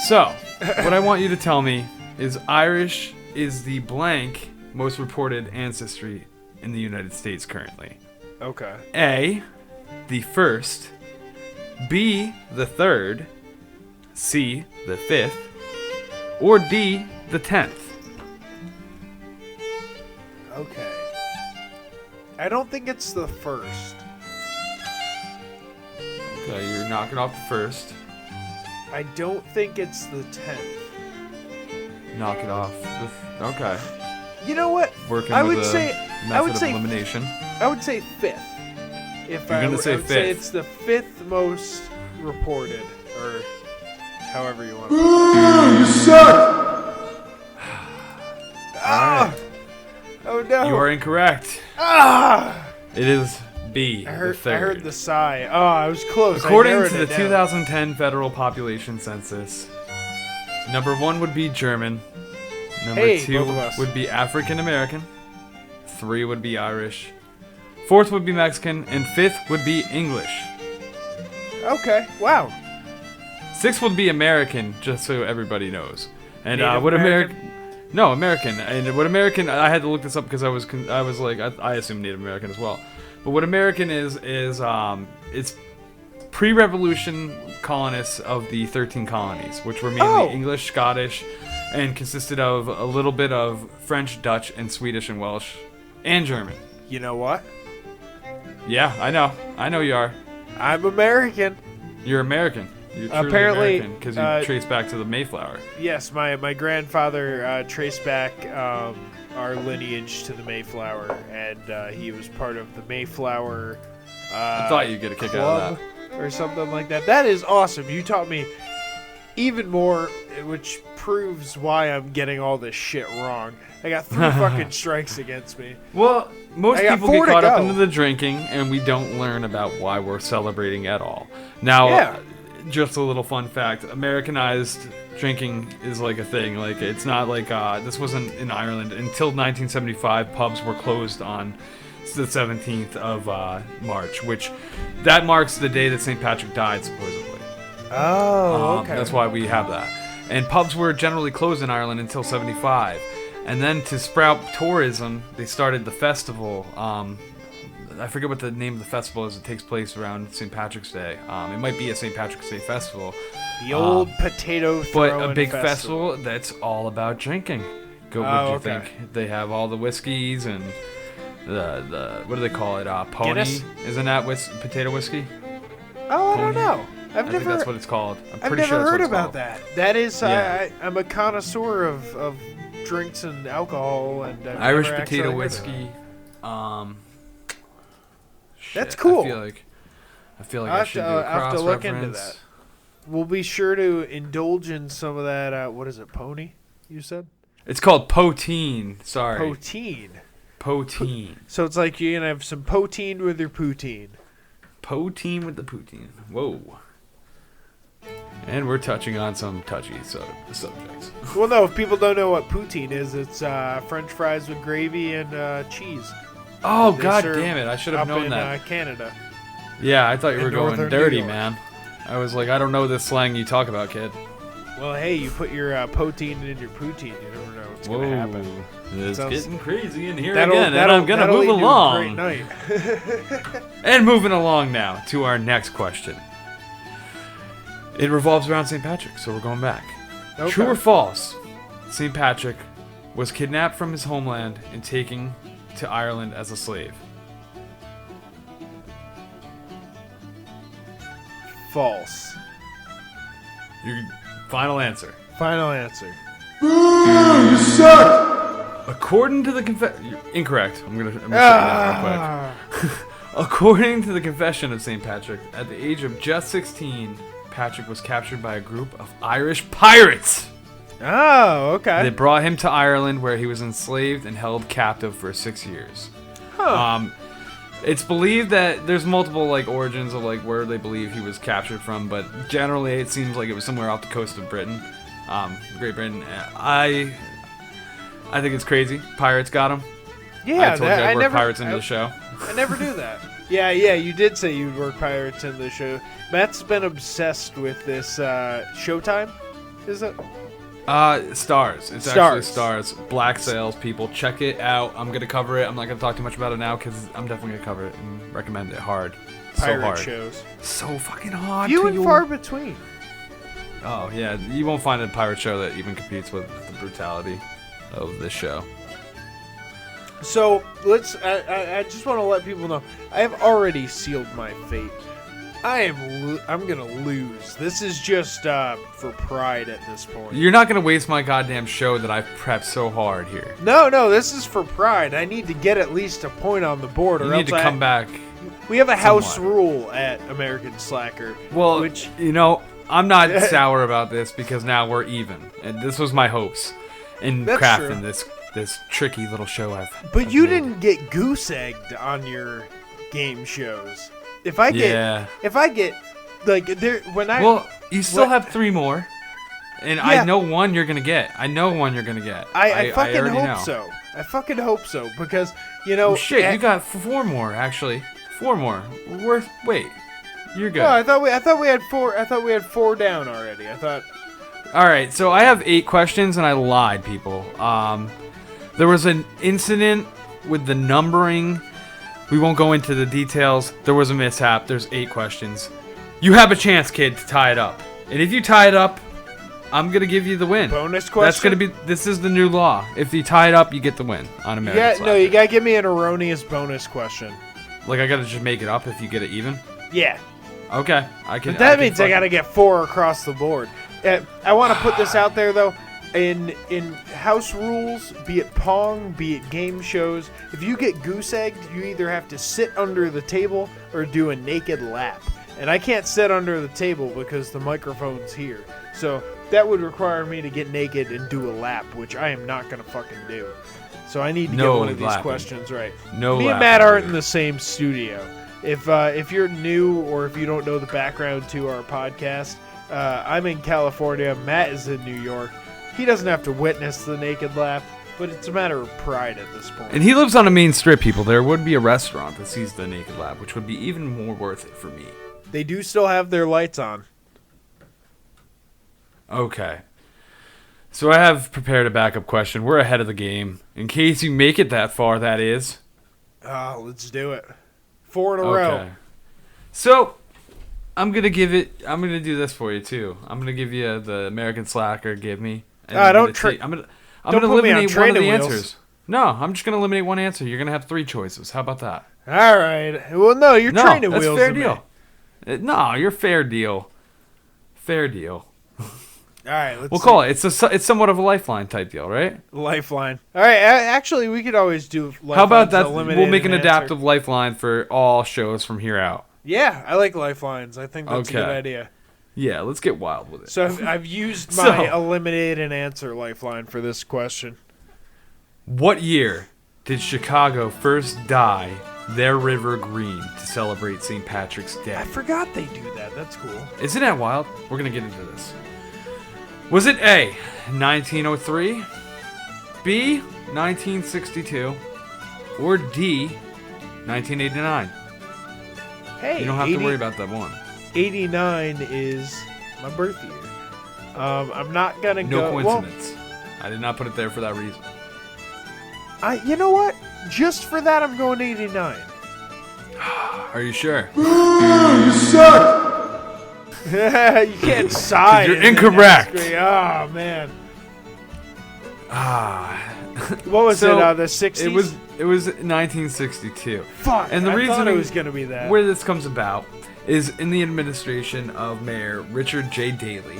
So, what I want you to tell me is Irish is the blank most reported ancestry in the United States currently. Okay. A, the first. B, the 3rd, C, the 5th, or D, the 10th. Okay. I don't think it's the first. Okay, you're knocking off the first. I don't think it's the 10th. Knock it off. Okay. You know what? Working I with would a say method of elimination. I would say 5th. If You're gonna say I would say 5th. it's the 5th most reported, or however you want to. You suck! Ah! Oh no! You are incorrect. Ah! It is B. I the third. heard the sigh. Oh, I was close. According I to narrowed the it down. 2010 Federal Population Census, number 1 would be German. Number Hey, 2 both of us. would be African American. 3 would be Irish. 4th would be Mexican, and 5th would be English. Okay. Wow. 6th would be American, just so everybody knows. And Native what American? No, American. And what American? I had to look this up because I was like, I assume Native American as well. But what American is it's pre-revolution colonists of the 13 colonies, which were mainly English, Scottish, and consisted of a little bit of French, Dutch, and Swedish and Welsh, and German. You know what? Yeah, I know. I know you are. I'm American. You're American. You're truly Apparently, American because you trace back to the Mayflower. Yes, my grandfather traced back our lineage to the Mayflower, and he was part of the Mayflower. I thought you'd get a kick out of that. Or something like that. That is awesome. You taught me even more, which proves why I'm getting all this shit wrong. I got 3 fucking strikes against me. Well, most I got people 4 get to caught up go. into the drinking, and we don't learn about why we're celebrating at all. Now, Yeah. just a little fun fact: Americanized drinking is like a thing. Like it's not like this wasn't in Ireland until 1975. Pubs were closed on the 17th of March, which that marks the day that St. Patrick died, supposedly. Oh, okay. That's why we have that. And pubs were generally closed in Ireland until 75. And then to sprout tourism, they started the festival. I forget what the name of the festival is. It takes place around St. Patrick's Day. It might be a St. Patrick's Day festival. The old potato But throwing a big festival that's all about drinking. What do you think? They have all the whiskeys and the what do they call it? Pony? Guinness? Isn't that potato whiskey? Oh, I don't Pony? know. I think that's what it's called. I'm I've pretty never sure that's heard what it's about called. that. That is, Yeah. I'm a connoisseur of drinks and alcohol and I've Irish never potato actually heard of whiskey. That's Shit, cool. I feel like I'll I should do a I'll have to look into cross-reference. that. We'll be sure to indulge in some of that. What is it, pony? You said It's called poutine. Sorry, poutine. poutine. So it's like you're gonna have some poutine with your poutine. Poutine with the poutine. Whoa. And we're touching on some touchy subjects. Well, no, if people don't know what poutine is, it's French fries with gravy and cheese. Oh They god serve damn it! I should have up known in that. Canada. Yeah, I thought you in were going northern dirty, New York. man. I was like, I don't know this slang you talk about, kid. Well, hey, you put your poutine in your poutine. You never know what's gonna happen. It's Sounds- getting crazy in here That'll- again, and that'll- I'm gonna that'll move lead to a along. Great night. And moving along now to our next question. It revolves around St. Patrick, so we're going back. Okay. True or false? St. Patrick was kidnapped from his homeland and taken to Ireland as a slave. False. Your final answer. Final answer. You suck! According to the incorrect. I'm gonna shut you down real quick. According to the confession of St. Patrick, at the age of just 16, Patrick was captured by a group of Irish pirates. Oh, okay. They brought him to Ireland, where he was enslaved and held captive for 6 years. It's believed that there's multiple origins of where they believe he was captured from, but generally it seems like it was somewhere off the coast of Britain, Great Britain. I think it's crazy. Pirates got him. Yeah, I told you I'd work pirates into the show. I never knew that. Yeah, you did say you'd work pirates into the show. Matt's been obsessed with this Showtime. Is it? Stars. It's actually Stars. Black Sails, people. Check it out. I'm going to cover it. I'm not going to talk too much about it now because I'm definitely going to cover it and recommend it hard. Pirate so hard. shows. So fucking hard. Few and far between. Oh, yeah. You won't find a pirate show that even competes with the brutality of this show. So, I just want to let people know, I have already sealed my fate. I'm gonna lose. This is just for pride at this point. You're not gonna waste my goddamn show that I've prepped so hard here. No, this is for pride. I need to get at least a point on the board. You need to come back. We have a house somewhat. Rule at American Slacker. Well, which I'm not sour about this because now we're even, and this was my hopes in That's crafting true. this tricky little show But I've you made. didn't get goose egged on your game shows. If I get like there when I Well, you still what- have 3 more, and Yeah. I know one you're gonna get. I fucking already hope know. so. I fucking hope so because Oh, shit, you got 4 more actually. 4 more. Wait, you're good. No, I thought we had 4. I thought we had 4 down already. I thought. All right, so I have 8 questions, and I lied, people. There was an incident with the numbering. We won't go into the details. There was a mishap. There's 8 questions. You have a chance, kid, to tie it up. And if you tie it up, I'm gonna give you the win. Bonus question? That's gonna be. This is the new law. If you tie it up, you get the win on American Yeah, Slacker. no, you gotta give me an erroneous bonus question. Like I gotta just make it up if you get it even. Yeah, Okay, I can. but that can means I fucking- gotta get 4 across the board. I want to put this out there though. In house rules, be it Pong, be it game shows, if you get goose egged, you either have to sit under the table or do a naked lap. And I can't sit under the table because the microphone's here. So that would require me to get naked and do a lap, which I am not going to fucking do. So I need to get No one of these lapping. questions right. No Me and lapping, Matt aren't dude. in the same studio. If you're new or if you don't know the background to our podcast, I'm in California. Matt is in New York. He doesn't have to witness the naked lap, but it's a matter of pride at this point. And he lives on a main strip, people. There would be a restaurant that sees the naked lab, which would be even more worth it for me. They do still have their lights on. Okay. So I have prepared a backup question. We're ahead of the game. In case you make it that far, that is. Let's do it. 4 in a row. So, I'm going to do this for you, too. I'm going to give you the American Slacker give me. And I'm don't gonna tra- I'm going don't to put me on eliminate one of the training wheels. answers. No, I'm just going to eliminate one answer. You're going to have 3 choices. How about that? All right. Well, no, you're No, training that's wheels. fair to me. deal. No, you're fair deal. Fair deal. All right. We'll call it. It's somewhat of a lifeline type deal, right? Lifeline. All right. Actually, we could always do lifelines. How about that? We'll eliminate make an answer. adaptive lifeline for all shows from here out. Yeah, I like lifelines. I think that's a good Okay. idea. Yeah, let's get wild with it. So I've used So- my eliminate and answer lifeline for this question. What year did Chicago first dye their river green to celebrate St. Patrick's Day? I forgot they do that. That's cool. Isn't that wild? We're going to get into this. Was it A, 1903, B, 1962, or D, 1989? Hey, You don't have to worry about that one. 89 is my birth year. I'm not gonna No go. Well, coincidence. I did not put it there for that reason. you know what? Just for that, I'm going 89. Are you sure? You suck! You can't sigh. You're and then incorrect. ask me, oh man. Ah. What was So, it? The 60s. It was 1962. Fuck. And the I reason thought it was gonna be that. where this comes about is in the administration of Mayor Richard J. Daley.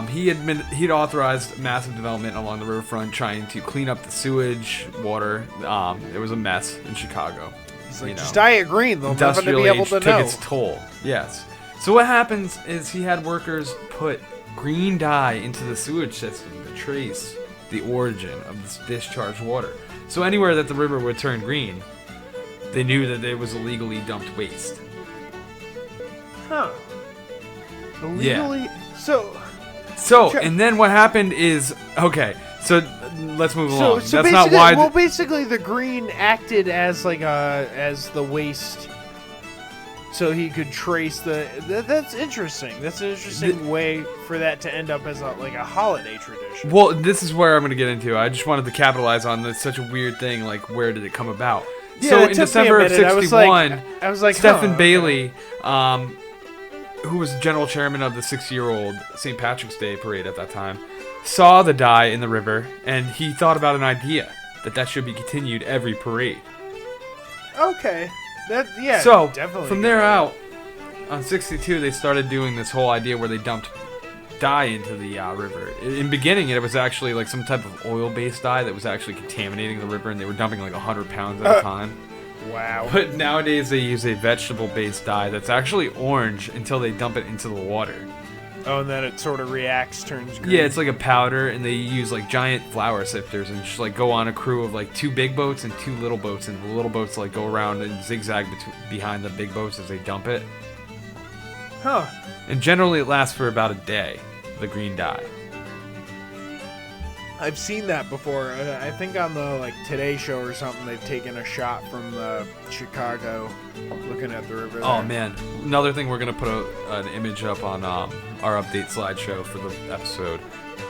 He'd authorized massive development along the riverfront, trying to clean up the sewage, water. It was a mess in Chicago. He's like, you know. just dye it green. They'll never Industrial be able age to took know. its toll. Yes. So what happens is he had workers put green dye into the sewage system to trace the origin of this discharged water. So anywhere that the river would turn green, they knew that there was illegally dumped waste. Huh. Illegally. So. So, Sure. and then what happened is, okay, so let's move along. So That's not why. Well, basically, the green acted as as the waste, so he could trace the. That's interesting. That's an interesting way for that to end up as a holiday tradition. Well, this is where I'm going to get into. I just wanted to capitalize on this such a weird thing. Like, where did it come about? Yeah, So it in took me a December of minute. I was '61, I was like, Stephen huh, Bailey, who was general chairman of the 6-year-old St. Patrick's Day parade at that time, saw the dye in the river, and he thought about an idea that should be continued every parade. Okay. That yeah. So definitely. from there out, on 62 they started doing this whole idea where they dumped dye into the river. In beginning, it was actually like some type of oil-based dye that was actually contaminating the river, and they were dumping like 100 pounds at a time. Wow. But nowadays they use a vegetable-based dye that's actually orange until they dump it into the water. Oh, and then it sort of reacts, turns green. Yeah, it's like a powder, and they use like giant flour sifters and just like go on a crew of like 2 big boats and 2 little boats, and the little boats like go around and zigzag behind the big boats as they dump it. Huh. And generally it lasts for about a day, the green dye. I've seen that before. I think on the like Today Show or something, they've taken a shot from Chicago, looking at the river. Oh there. man! Another thing, we're gonna put an image up on our update slideshow for the episode.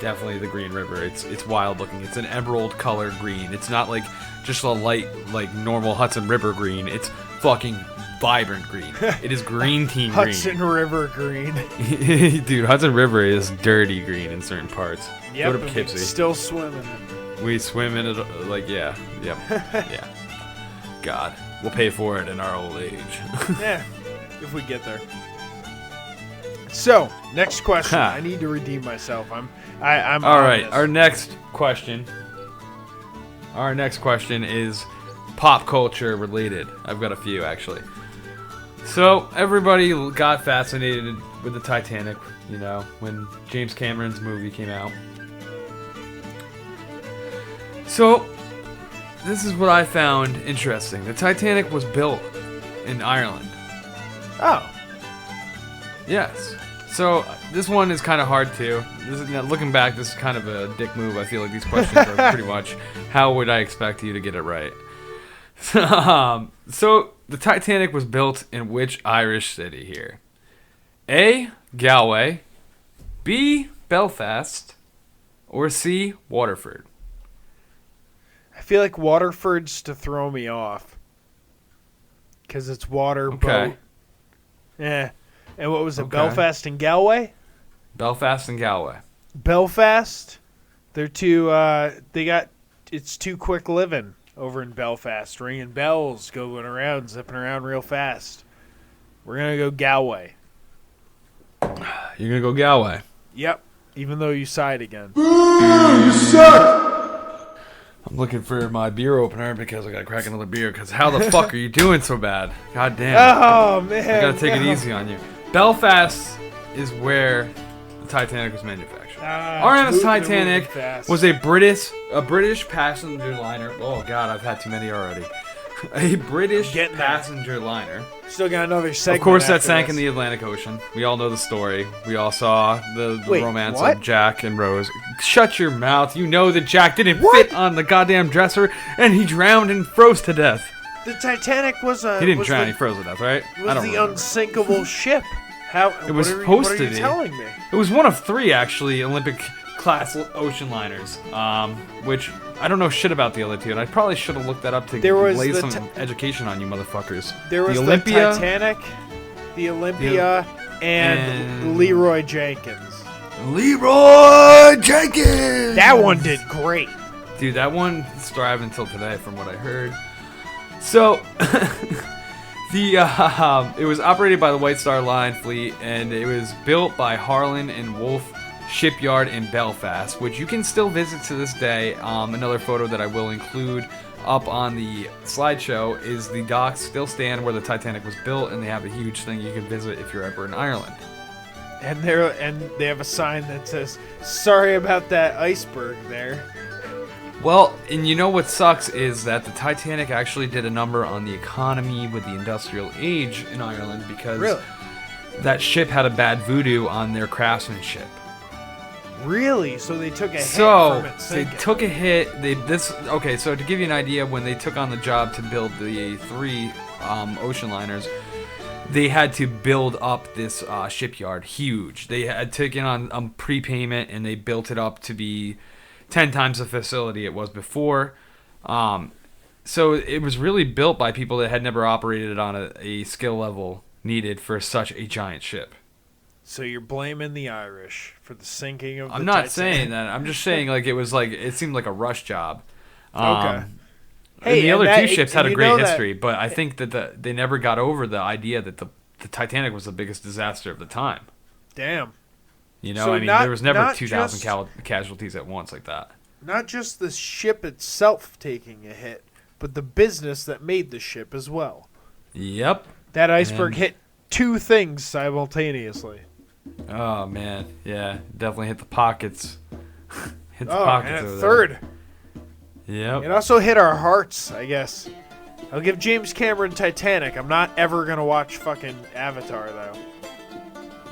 Definitely the Green River. It's wild looking. It's an emerald colored green. It's not like just a light like normal Hudson River green. It's fucking vibrant green. It is green team green. Hudson River green. Dude, Hudson River is dirty green in certain parts. Yep, Go to Poughkeepsie. Still swimming. We swim in it like yeah. God, we'll pay for it in our old age. Yeah, if we get there. So, next question. I need to redeem myself. I'm all right. this. Our next question is pop culture related. I've got a few actually. So everybody got fascinated with the Titanic, you know, when James Cameron's movie came out. So this is what I found interesting. The Titanic was built in Ireland. Oh. Yes. So this one is kind of hard too. Looking back, this is kind of a dick move. I feel like these questions are pretty much how would I expect you to get it right. So the Titanic was built in which Irish city here? A. Galway, B. Belfast, or C. Waterford? I feel like Waterford's to throw me off. Because it's water Okay. boat. Yeah. And what was it, Okay. Belfast and Galway? Belfast and Galway. Belfast, they're too, it's too quick living over in Belfast. Ringing bells, going around, zipping around real fast. We're going to go Galway. You're going to go Galway. Yep. Even though you sighed again. You suck! I'm looking for my beer opener because I got to crack another beer because how the fuck are you doing so bad? God damn. Oh, man. I got to take it no. easy on you. Belfast is where the Titanic was manufactured. Ah, RMS moving Titanic fast. was a British passenger liner. Oh god, I've had too many already. A British Getting there. passenger liner. Still got another segment. Of course, that after sank this. in the Atlantic Ocean. We all know the story. We all saw the Wait, romance what? of Jack and Rose. Shut your mouth. You know that Jack didn't What? fit on the goddamn dresser, and he drowned and froze to death. The Titanic was a. He didn't was drown. The, he froze to death, right? was the remember. unsinkable ship. How? It was what supposed are to you be. telling me? It was one of 3 actually Olympic-class ocean liners, which I don't know shit about the other 2, and I probably should have looked that up to There was lay the some education on you motherfuckers. There was the Olympia, the Titanic, the Olympia, and Leroy Jenkins. Leroy Jenkins! That one did great. Dude, that one is thriving until today, from what I heard. So, it was operated by the White Star Line fleet, and it was built by Harlan and Wolff Shipyard in Belfast, which you can still visit to this day. Another photo that I will include up on the slideshow is the docks still stand where the Titanic was built, and they have a huge thing you can visit if you're ever in Ireland. And they have a sign that says, "Sorry about that iceberg there." Well, and you know what sucks is that the Titanic actually did a number on the economy with the industrial age in Ireland because Really? that ship had a bad voodoo on their craftsmanship. Really? So they took a hit So from it they sinking. took a hit. Okay. So to give you an idea, when they took on the job to build the 3 ocean liners, they had to build up this shipyard huge. They had taken on prepayment, and they built it up to be 10 times the facility it was before. So it was really built by people that had never operated on a skill level needed for such a giant ship. So you're blaming the Irish for the sinking of the I'm not Titanic. saying that. I'm just saying it seemed like a rush job. Okay. And the other and 2 ships had a you great know that- history, but I think that they never got over the idea that the Titanic was the biggest disaster of the time. Damn. You know, So I mean, not- there was never not 2,000 just- casualties at once like that. Not just the ship itself taking a hit, but the business that made the ship as well. Yep. That iceberg And- hit two things simultaneously. Oh man, yeah, definitely hit the pockets. Hit the Oh, pockets and a over third. there. Yep. It also hit our hearts, I guess. I'll give James Cameron Titanic. I'm not ever going to watch fucking Avatar, though.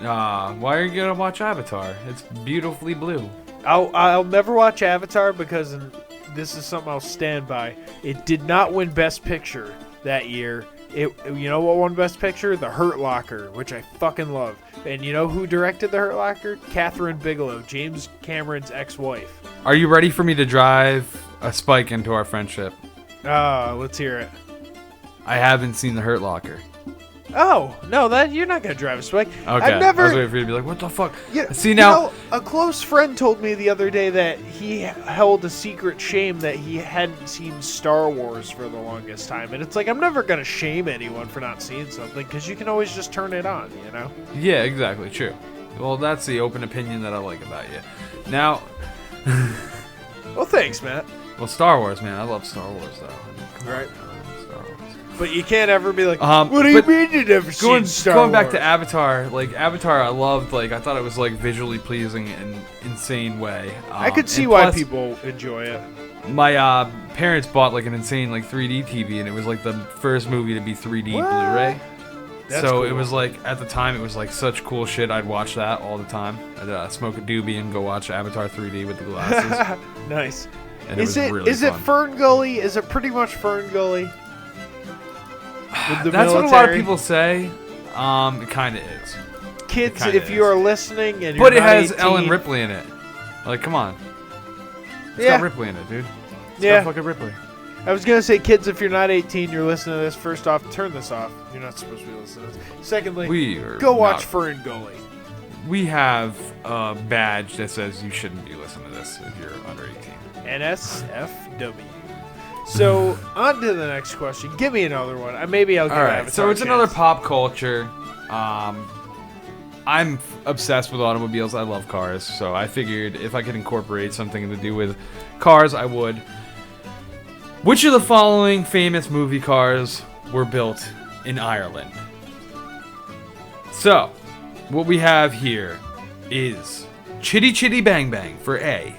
Why are you gonna watch Avatar? It's beautifully blue. I'll never watch Avatar because, and this is something I'll stand by, it did not win Best Picture that year. You know what won Best Picture? The Hurt Locker, which I fucking love. And you know who directed The Hurt Locker? Catherine Bigelow, James Cameron's ex-wife. Are you ready for me to drive a spike into our friendship? Let's hear it. I haven't seen The Hurt Locker. Oh, no, that you're not going to drive a spike. Okay. I've never... I was waiting for you to be like, what the fuck? Yeah, See, now... you know, a close friend told me the other day that he held a secret shame that he hadn't seen Star Wars for the longest time. And it's like, I'm never going to shame anyone for not seeing something, because you can always just turn it on, you know? Yeah, exactly, true. Well, that's the open opinion that I like about you. Now... Well, thanks, Matt. Well, Star Wars, man. I love Star Wars, though. I mean, come Right. on, Star Wars. But you can't ever be like, what do you but mean you never seen Star Going back Wars? to Avatar, like, Avatar I loved, like, I thought it was, like, visually pleasing in an insane way. I could see and why plus, people enjoy it. My parents bought, like, an insane, like, 3D TV, and it was, like, the first movie to be 3D What? Blu-ray. That's So cool. it was, like, at the time, it was, like, such cool shit. I'd watch that all the time. I'd smoke a doobie and go watch Avatar 3D with the glasses. Nice. And Is it was it really is it fun. Fern Gully? Is it pretty much Fern Gully? With the That's what a lot of military? people say. It kind of is. Kids, kinda if you is. are listening and you're But it not has 18, Ellen Ripley in it. Like, come on. It's Yeah. got Ripley in it, dude. It's Yeah. got fucking Ripley. I was gonna say, kids, if you're not 18, you're listening to this. First off, turn this off. You're not supposed to be listening to this. Secondly, We are go watch not- Fern Gully. We have a badge that says you shouldn't be listening to this if you're under 18. NSFW. So on to the next question. Give me another one. Maybe I'll give All right, Avatar so it's a another chance. pop culture. I'm obsessed with automobiles. I love cars, so I figured if I could incorporate something to do with cars, I would. Which of the following famous movie cars were built in Ireland? So, what we have here is Chitty Chitty Bang Bang for A.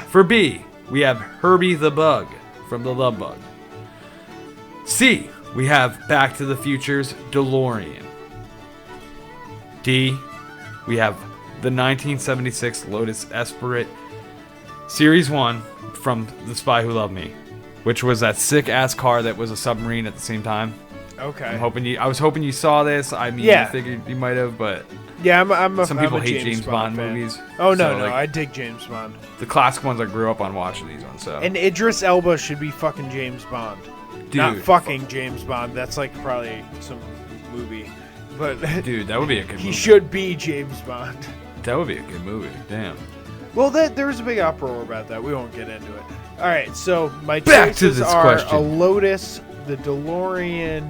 For B, we have Herbie the Bug from The Love Bug. C, we have Back to the Future's DeLorean. D, we have the 1976 Lotus Esprit Series 1 from The Spy Who Loved Me, which was that sick-ass car that was a submarine at the same time. Okay. I was hoping you saw this. I mean, Yeah. I figured you might have, but Yeah, I'm a some people I'm a hate James Bond fan. movies. Oh So, no, like, I dig James Bond. the classic ones I grew up on watching these ones. So, And Idris Elba should be fucking James Bond. dude, Not fucking James Bond. That's like probably some movie. But dude, that would be a good he movie. should be James Bond. That would be a good movie. Damn. Well, there was a big uproar about that. We won't get into it. All right, so my Back to choices this are question. a Lotus, the DeLorean,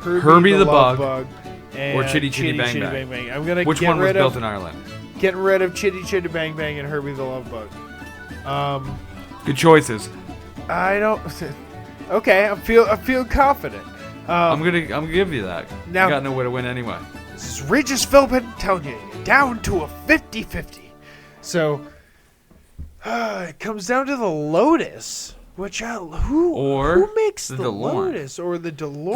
Herbie the Love Bug, and or Chitty Chitty Bang Bang. I'm gonna Which get one was rid built of in Ireland? getting rid of Chitty Chitty Bang Bang and Herbie the Love Bug. Good choices. I don't. Okay, I feel confident. I'm gonna give you that. Now- You got no way to win anyway. This is Regis Philbin telling you down to a 50-50. So it comes down to the Lotus, which who makes the the DeLorean. Lotus or the DeLorean?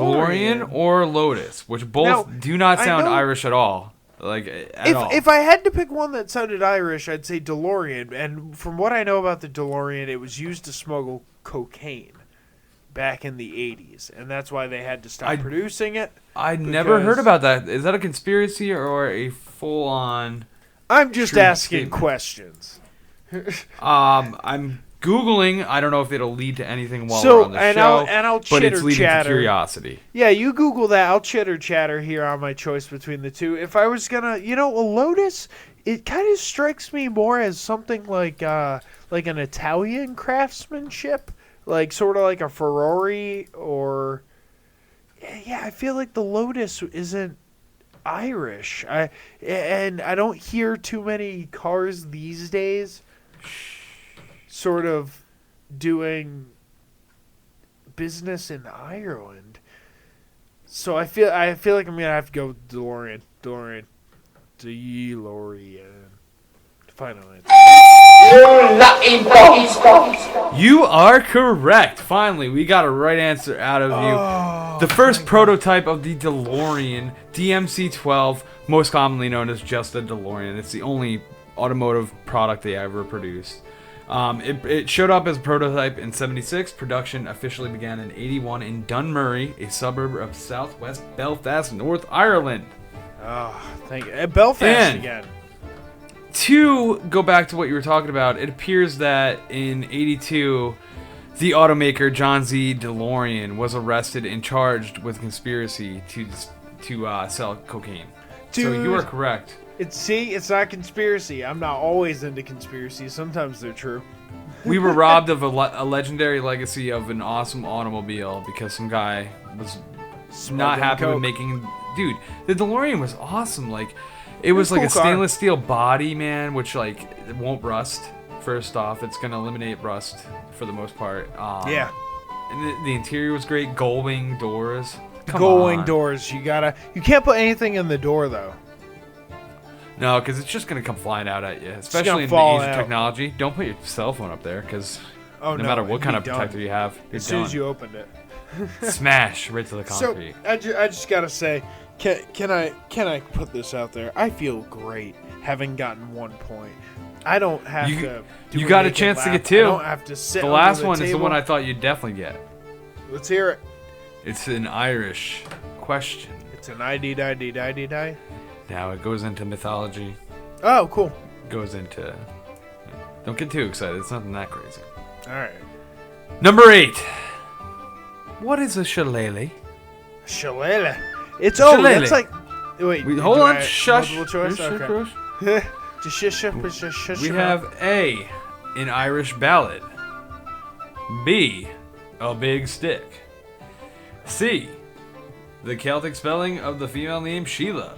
DeLorean or Lotus, which both Now, do not I sound know- Irish at all. Like at all. If I had to pick one that sounded Irish, I'd say DeLorean. And from what I know about the DeLorean, it was used to smuggle cocaine back in the 80s, and that's why they had to stop producing it. I never heard because- about that. Is that a conspiracy or a full-on? I'm just True asking statement. questions. I'm Googling. I don't know if it'll lead to anything while So, we're on the and show. I'll but it's chitter leading chatter. to curiosity. Yeah, you Google that. I'll chitter chatter here on my choice between the two. If I was gonna, a Lotus, it kind of strikes me more as something like an Italian craftsmanship, like sort of like a Ferrari or. Yeah, I feel like the Lotus isn't Irish. And I don't hear too many cars these days sort of doing business in Ireland. So I feel like I'm gonna have to go with DeLorean. Final answer. You are correct. Finally, we got a right answer out of you. The first prototype of the DeLorean, DMC-12, most commonly known as just the DeLorean. It's the only automotive product they ever produced. It showed up as a prototype in '76. Production officially began in '81 in Dunmurry, a suburb of southwest Belfast, North Ireland. Oh, thank you. Belfast again. To go back to what you were talking about, it appears that in '82, the automaker John Z. DeLorean was arrested and charged with conspiracy to sell cocaine. Dude, so you are correct. It's not conspiracy. I'm not always into conspiracies. Sometimes they're true. We were robbed of a legendary legacy of an awesome automobile because some guy was not happy with making... Dude, the DeLorean was awesome. Like, it was like a stainless steel body, man, which, like, it won't rust. First off, it's going to eliminate rust for the most part. Yeah. And the interior was great. Gull-wing doors. Gull-wing doors. You can't put anything in the door, though. No, because it's just going to come flying out at you. Especially in the age of technology. Don't put your cell phone up there, because no matter what kind of protector you have, you're as soon as you opened it. Smash right to the concrete. So, I just got to say, can I put this out there? I feel great having gotten 1 point. I don't have to. You got a chance to get 2. I don't have to sit. The last one is the one I thought you'd definitely get. Let's hear it. It's an Irish question. It's an ID. Now it goes into mythology. Oh, cool. Goes into. Don't get too excited. It's nothing that crazy. All right. Number 8. What is a shillelagh? Shillelagh. It's that's like. Wait. Hold on. Shush. Multiple choice. Okay. We have A, an Irish ballad. B, a big stick. C, the Celtic spelling of the female name Sheila.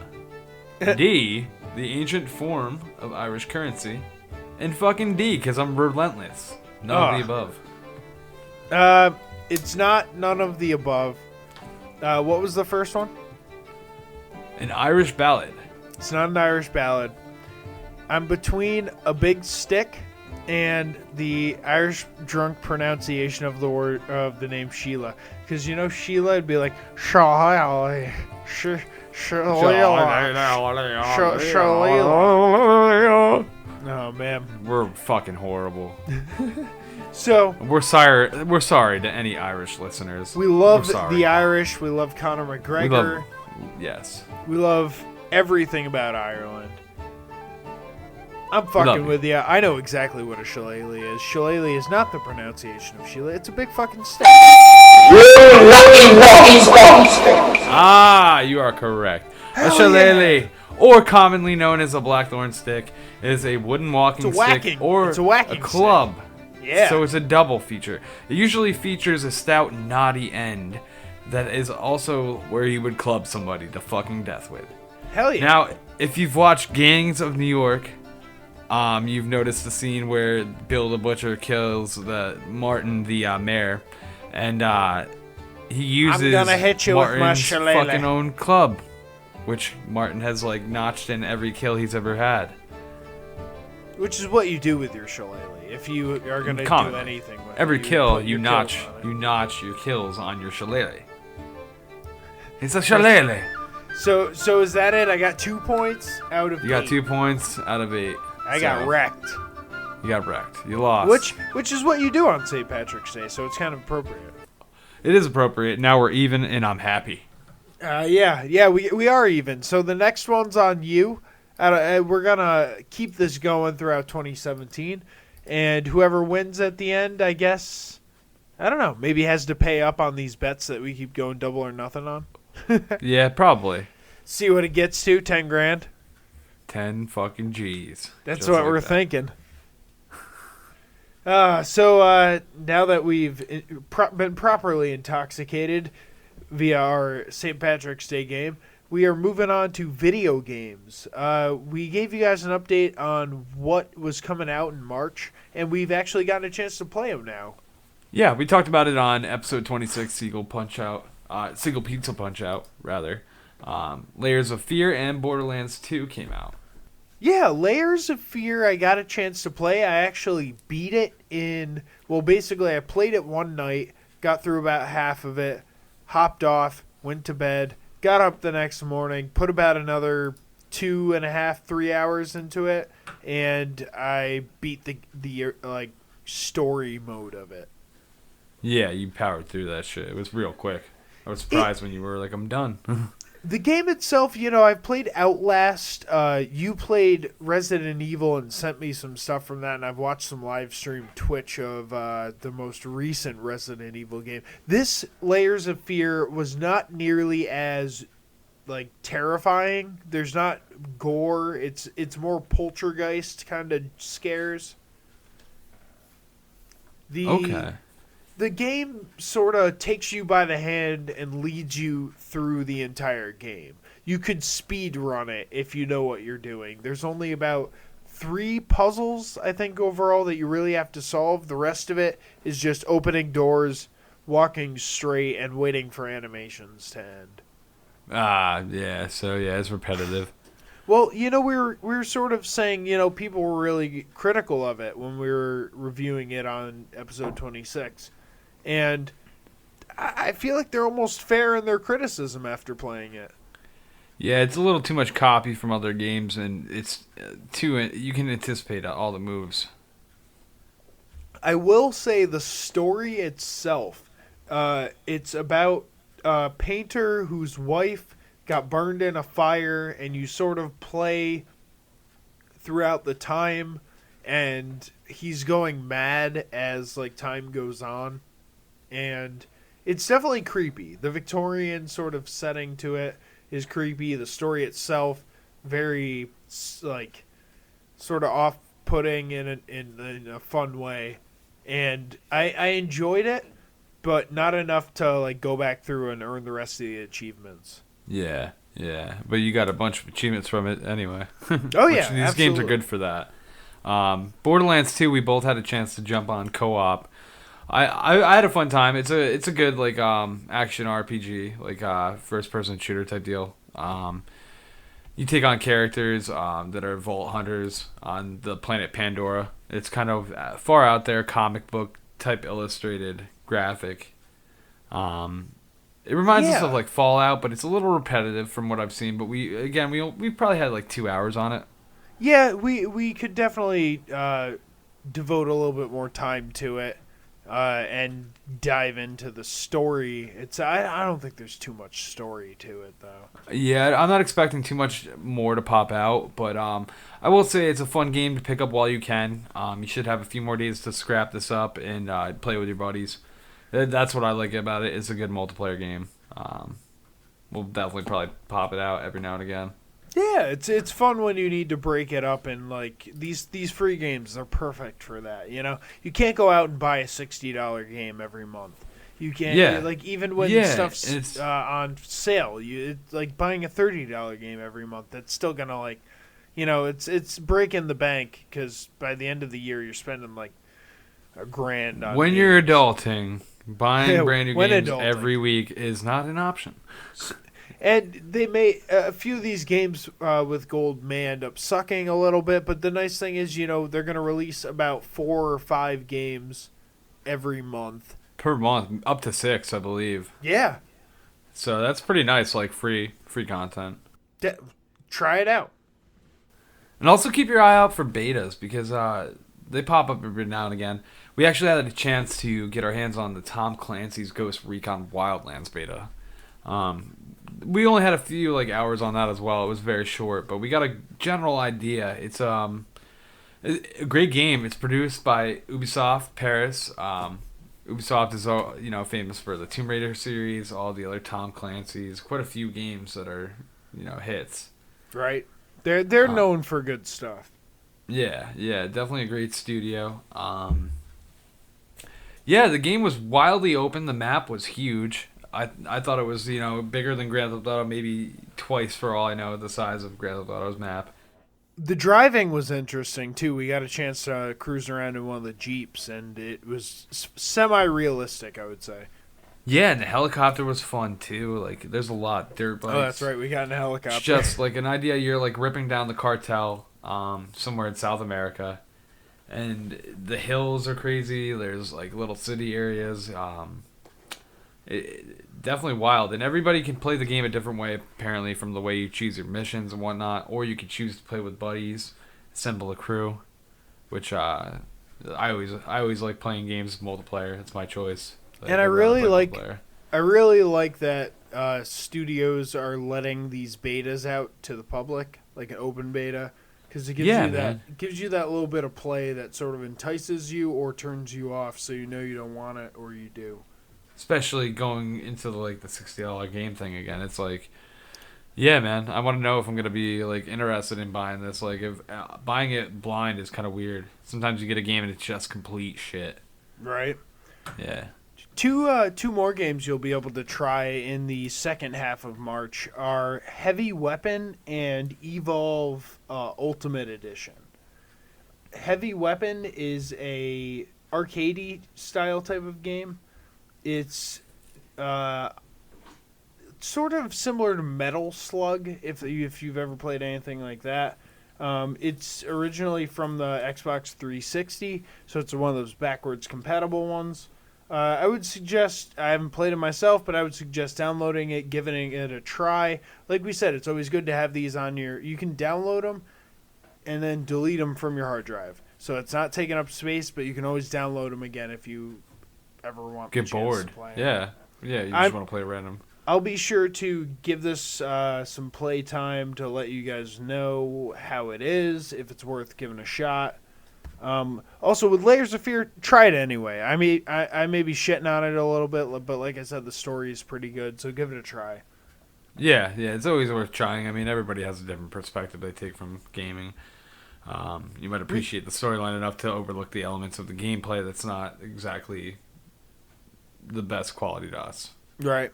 D, the ancient form of Irish currency. And fucking D, because I'm relentless. None of the above. It's not none of the above. What was the first one? An Irish ballad. It's not an Irish ballad. I'm between a big stick and the Irish drunk pronunciation of the word of the name Sheila, because Sheila would be like Shillelagh. Oh man, we're fucking horrible. So we're sorry to any Irish listeners. We love the Irish. We love Conor McGregor. Yes. We love everything about Ireland. I'm fucking with you. I know exactly what a shillelagh is. Shillelagh is not the pronunciation of Sheila. It's a big fucking stick. Ah, you are correct. A shillelagh, or commonly known as a blackthorn stick, is a wooden walking stick or a club. Yeah. So it's a double feature. It usually features a stout, knotty end that is also where you would club somebody to fucking death with. Hell yeah. Now, if you've watched Gangs of New York, you've noticed the scene where Bill the Butcher kills Martin the mayor, and he uses Martin's fucking own club, which Martin has like notched in every kill he's ever had. Which is what you do with your shillelagh if you are going to do anything with it. Every kill you notch your kills on your shillelagh. It's a shillelagh. So is that it? I got 2 points out of 8. You got 2 points out of 8. I got wrecked. You got wrecked. You lost. Which is what you do on St. Patrick's Day, so it's kind of appropriate. It is appropriate. Now we're even, and I'm happy. Yeah, we are even. So the next one's on you. We're gonna keep this going throughout 2017, and whoever wins at the end, I guess, I don't know, maybe has to pay up on these bets that we keep going double or nothing on. Yeah, probably. See what it gets to. 10 grand. 10 fucking G's. That's just what we're thinking. So now that we've been properly intoxicated via our St. Patrick's Day game, we are moving on to video games. We gave you guys an update on what was coming out in March, and we've actually gotten a chance to play them now. Yeah, we talked about it on episode 26, Single Pizza Punch Out, rather. Layers of Fear and Borderlands 2 came out. Yeah, Layers of Fear, I got a chance to play. I actually beat it basically I played it one night, got through about half of it, hopped off, went to bed, got up the next morning, put about another 2.5, 3 hours into it, and I beat the story mode of it. Yeah, you powered through that shit. It was real quick. I was surprised when you were like, I'm done. The game itself, I've played Outlast. You played Resident Evil and sent me some stuff from that, and I've watched some live stream Twitch of the most recent Resident Evil game. This Layers of Fear was not nearly as terrifying. There's not gore. It's more poltergeist kind of scares. Okay. The game sort of takes you by the hand and leads you through the entire game. You could speed run it if you know what you're doing. There's only about 3 puzzles, I think, overall that you really have to solve. The rest of it is just opening doors, walking straight, and waiting for animations to end. Yeah. So, yeah, it's repetitive. Well, we were sort of saying, people were really critical of it when we were reviewing it on episode 26. And I feel like they're almost fair in their criticism after playing it. Yeah, it's a little too much copy from other games, and it's you can anticipate all the moves. I will say the story itself, it's about a painter whose wife got burned in a fire, and you sort of play throughout the time, and he's going mad as time goes on. And it's definitely creepy. The Victorian sort of setting to it is creepy. The story itself, very sort of off-putting in a fun way. And I enjoyed it, but not enough to go back through and earn the rest of the achievements. Yeah. But you got a bunch of achievements from it anyway. Oh yeah, these games are good for that. Borderlands 2, we both had a chance to jump on co-op. I had a fun time. It's a good action RPG, first person shooter type deal. You take on characters that are vault hunters on the planet Pandora. It's kind of far out there, comic book type illustrated graphic. It reminds us of Fallout, but it's a little repetitive from what I've seen. But we probably had 2 hours on it. Yeah, we could definitely devote a little bit more time to it. And dive into the story. I don't think there's too much story to it, though. Yeah, I'm not expecting too much more to pop out, but I will say it's a fun game to pick up while you can. You should have a few more days to scrap this up and play with your buddies. That's what I like about it. It's a good multiplayer game. We'll definitely probably pop it out every now and again. Yeah, it's fun when you need to break it up, and these free games are perfect for that. You can't go out and buy a $60 game every month. You can't. Yeah. Even when stuff's on sale, it's like buying a $30 game every month. That's still gonna it's breaking the bank because by the end of the year you're spending $1,000 on. When games. you're adulting, buying brand new games adulting. every week is not an option. And they may a few of these games with gold may end up sucking a little bit, but the nice thing is, they're going to release about 4 or 5 games every month. Per month, up to 6, I believe. Yeah. So that's pretty nice, free content. Try it out. And also keep your eye out for betas because they pop up every now and again. We actually had a chance to get our hands on the Tom Clancy's Ghost Recon Wildlands beta. We only had a few hours on that as well. It was very short, but we got a general idea. It's a great game. It's produced by Ubisoft Paris. Ubisoft is famous for the Tomb Raider series, all the other Tom Clancy's, quite a few games that are hits. Right. They're known for good stuff. Yeah, definitely a great studio. Yeah, the game was wildly open. The map was huge. I thought it was, bigger than Grand Theft Auto, maybe twice for all I know the size of Grand Theft Auto's map. The driving was interesting, too. We got a chance to cruise around in one of the Jeeps, and it was semi-realistic, I would say. Yeah, and the helicopter was fun, too. Like, there's a lot. Dirt bikes. Oh, that's right. We got in a helicopter. It's just, like, an idea you're, like, ripping down the cartel somewhere in South America. And the hills are crazy. There's, like, little city areas. Definitely wild, and everybody can play the game a different way apparently from the way you choose your missions and whatnot, or you could choose to play with buddies, assemble a crew, which I always like playing games multiplayer. It's my choice. And I really like that studios are letting these betas out to the public, like an open beta, because it gives you that little bit of play that sort of entices you or turns you off, so you know you don't want it or you do. Especially going into the $60 game thing again. It's like, yeah, man, I want to know if I'm going to be interested in buying this. Like, if buying it blind is kind of weird. Sometimes you get a game and it's just complete shit. Right. Yeah. Two more games you'll be able to try in the second half of March are Heavy Weapon and Evolve Ultimate Edition. Heavy Weapon is a arcadey style type of game. It's sort of similar to Metal Slug, if you've ever played anything like that. It's originally from the Xbox 360, so it's one of those backwards compatible ones. I would suggest, I haven't played it myself, but I would suggest downloading it, giving it a try. Like we said, it's always good to have these on you can download them and then delete them from your hard drive. So it's not taking up space, but you can always download them again if you ever want get bored. Yeah, you just want to play random. I'll be sure to give this some play time to let you guys know how it is, if it's worth giving a shot. Also, with Layers of Fear, try it anyway. I may be shitting on it a little bit, but like I said, the story is pretty good, so give it a try. Yeah, it's always worth trying. I mean, everybody has a different perspective they take from gaming. You might appreciate the storyline enough to overlook the elements of the gameplay that's not exactly the best quality to us. Right.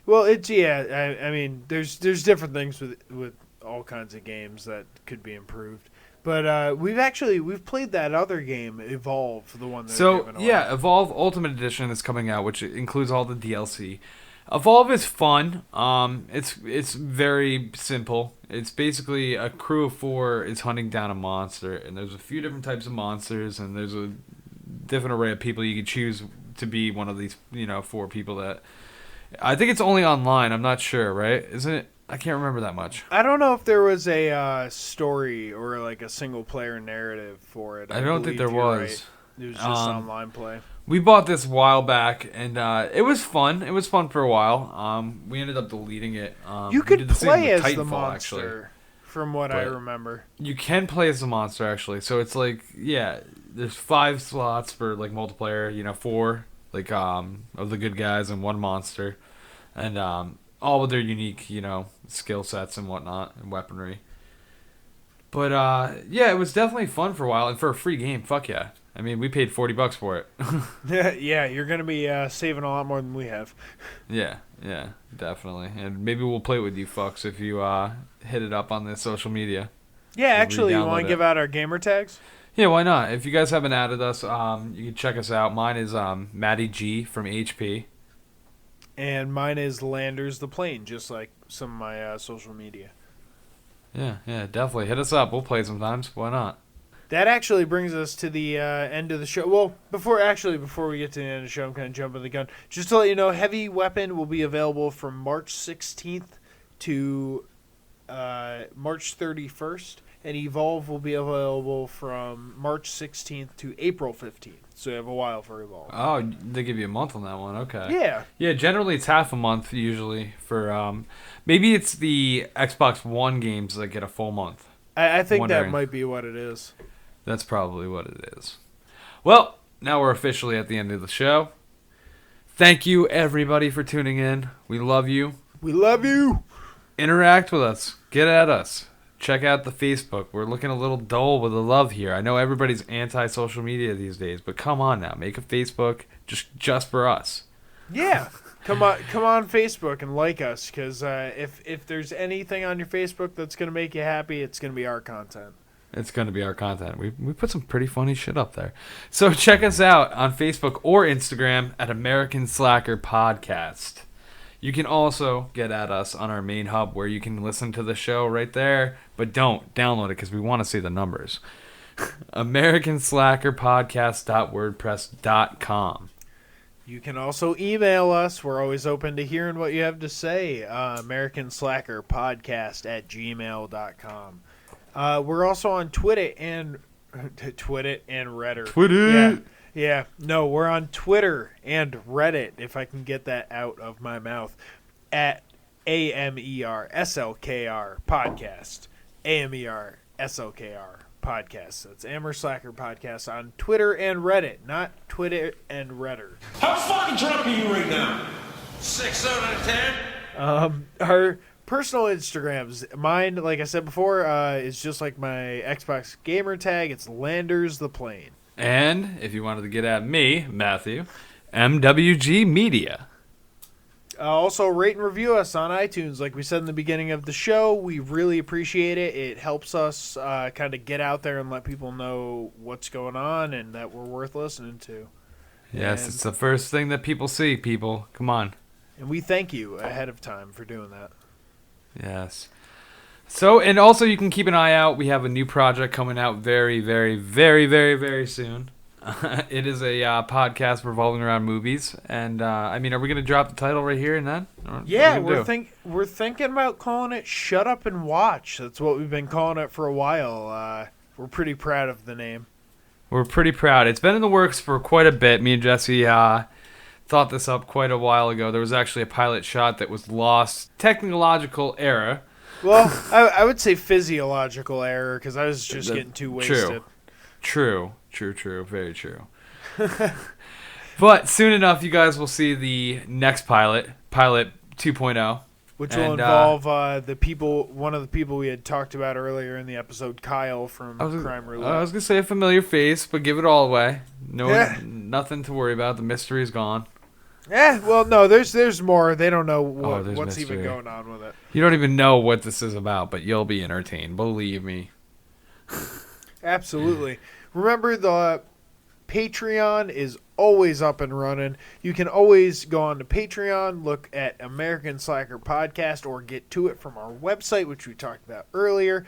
Well, I mean, there's different things with all kinds of games that could be improved. But we've played that other game, Evolve, the one that's giving away. Yeah, Evolve Ultimate Edition is coming out, which includes all the DLC. Evolve is fun. It's very simple. It's basically a crew of 4 is hunting down a monster, and there's a few different types of monsters, and there's a different array of people you can choose to be one of these, 4 people that. I think it's only online. I'm not sure, right? Isn't it? I can't remember that much. I don't know if there was a story or like a single player narrative for it. I don't think there was. Right. It was just online play. We bought this a while back, and it was fun. It was fun for a while. We ended up deleting it. You could play as the monster, actually, from what I remember. You can play as the monster, actually. So it's there's 5 slots for multiplayer. 4 of the good guys and 1 monster, and all with their unique skill sets and whatnot and weaponry. But it was definitely fun for a while, and for a free game, fuck yeah. I mean, we paid $40 for it. Yeah, you're gonna be saving a lot more than we have. Yeah, definitely. And maybe we'll play with you fucks if you hit it up on the social media. Yeah, actually, you want to give out our gamer tags? Yeah, why not? If you guys haven't added us, you can check us out. Mine is Matty G from HP. And mine is Landers the Plane, just like some of my social media. Yeah, definitely. Hit us up. We'll play sometimes. Why not? That actually brings us to the end of the show. Well, before we get to the end of the show, I'm kind of jumping the gun. Just to let you know, Heavy Weapon will be available from March 16th to March 31st. And Evolve will be available from March 16th to April 15th. So you have a while for Evolve. Oh, they give you a month on that one. Okay. Yeah. Yeah, generally it's half a month usually for maybe it's the Xbox One games that get a full month. I think that might be what it is. That's probably what it is. Well, now we're officially at the end of the show. Thank you everybody for tuning in. We love you. We love you. Interact with us. Get at us. Check out the Facebook. We're looking a little dull with the love here. I know everybody's anti-social media these days, but come on now. Make a Facebook just for us. Yeah. Come on Facebook and like us, because if there's anything on your Facebook that's going to make you happy, it's going to be our content. It's going to be our content. We put some pretty funny shit up there. So check us out on Facebook or Instagram at American Slacker Podcast. You can also get at us on our main hub where you can listen to the show right there, but don't download it because we want to see the numbers. AmericanSlackerPodcast.wordpress.com. You can also email us. We're always open to hearing what you have to say. AmericanSlackerPodcast@gmail.com. We're also on Twitter and Reddit. Twitter. Yeah. No, we're on Twitter and Reddit, if I can get that out of my mouth, at AMERSLKR Podcast. AMERSLKR Podcast. That's Amer Slacker Podcast on Twitter and Reddit, not Twitter and Redder. How fucking drunk are you right now? 6 out of 10. Our personal Instagrams, mine, like I said before, is just like my Xbox gamer tag. It's Landers the Plane. And if you wanted to get at me, Matthew, MWG Media. Also, rate and review us on iTunes. Like we said in the beginning of the show, we really appreciate it. It helps us kind of get out there and let people know what's going on and that we're worth listening to. Yes, it's the first thing that people see, people. Come on. And we thank you ahead of time for doing that. Yes. So, and also you can keep an eye out. We have a new project coming out very, very, very, very, very soon. It is a podcast revolving around movies. And, are we going to drop the title right here and then? Yeah, we're thinking about calling it Shut Up and Watch. That's what we've been calling it for a while. We're pretty proud of the name. We're pretty proud. It's been in the works for quite a bit. Me and Jesse thought this up quite a while ago. There was actually a pilot shot that was lost. Technological error. Well, I would say physiological error because I was just getting too wasted. True. Very true. But soon enough, you guys will see the next Pilot 2.0. Which will involve one of the people we had talked about earlier in the episode, Kyle from Crime Roulette. I was going to say a familiar face, but give it all away. Nothing to worry about. The mystery is gone. Yeah, well, no, there's more. They don't know what's mystery. even going on with it. You don't even know what this is about, but you'll be entertained. Believe me. Absolutely. Remember, the Patreon is always up and running. You can always go on to Patreon, look at American Slacker Podcast, or get to it from our website, which we talked about earlier.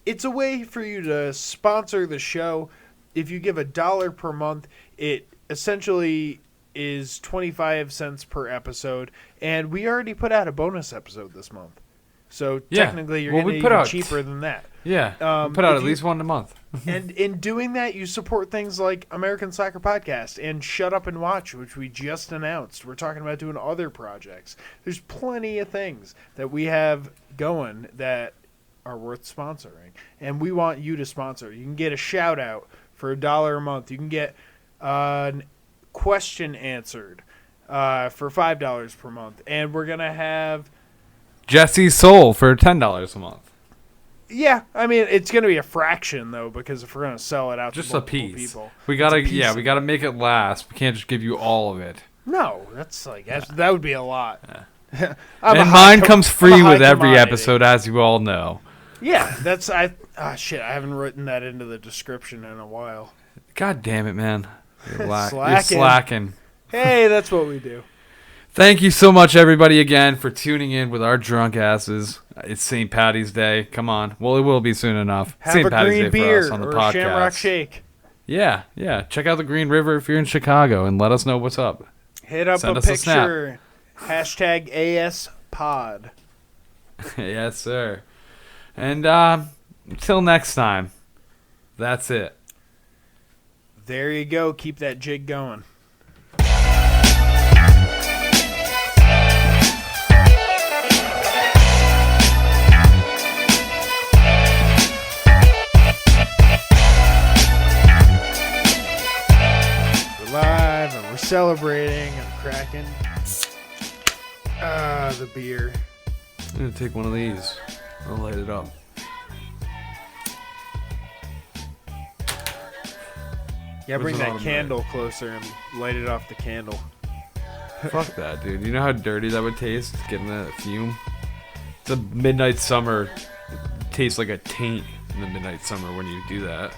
It's a way for you to sponsor the show. If you give $1 per month, it essentially is 25 cents per episode, and we already put out a bonus episode this month. So technically, you're getting even cheaper than that. Yeah, we put out at least one a month. And in doing that, you support things like American Slacker Podcast and Shut Up and Watch, which we just announced. We're talking about doing other projects. There's plenty of things that we have going that are worth sponsoring, and we want you to sponsor. You can get a shout out for $1 a month. You can get an question answered for $5 per month, and we're gonna have Jesse's Soul for $10 a month. Yeah, it's gonna be a fraction though, because if we're gonna sell it out just to a multiple piece, people, we gotta make it last. We can't just give you all of it. No, that would be a lot. Yeah. And mine comes free with every episode, as you all know. Yeah, I haven't written that into the description in a while. God damn it, man. You're slacking. Hey, that's what we do. Thank you so much, everybody, again, for tuning in with our drunk asses. It's St. Patty's Day. Come on. Well, it will be soon enough. Have St. a Patty's green Day beer for us on the or podcast. a Shamrock Shake. Yeah. Check out the Green River if you're in Chicago and let us know what's up. Hit up Send a us picture. Hashtag ASPod. Yes, sir. And until next time, that's it. There you go. Keep that jig going. We're live and we're celebrating and cracking the beer. I'm going to take one of these. I'll light it up. Yeah, bring that candle closer and light it off the candle. Fuck that, dude. You know how dirty that would taste? Getting that fume? The midnight summer tastes like a taint in the midnight summer when you do that.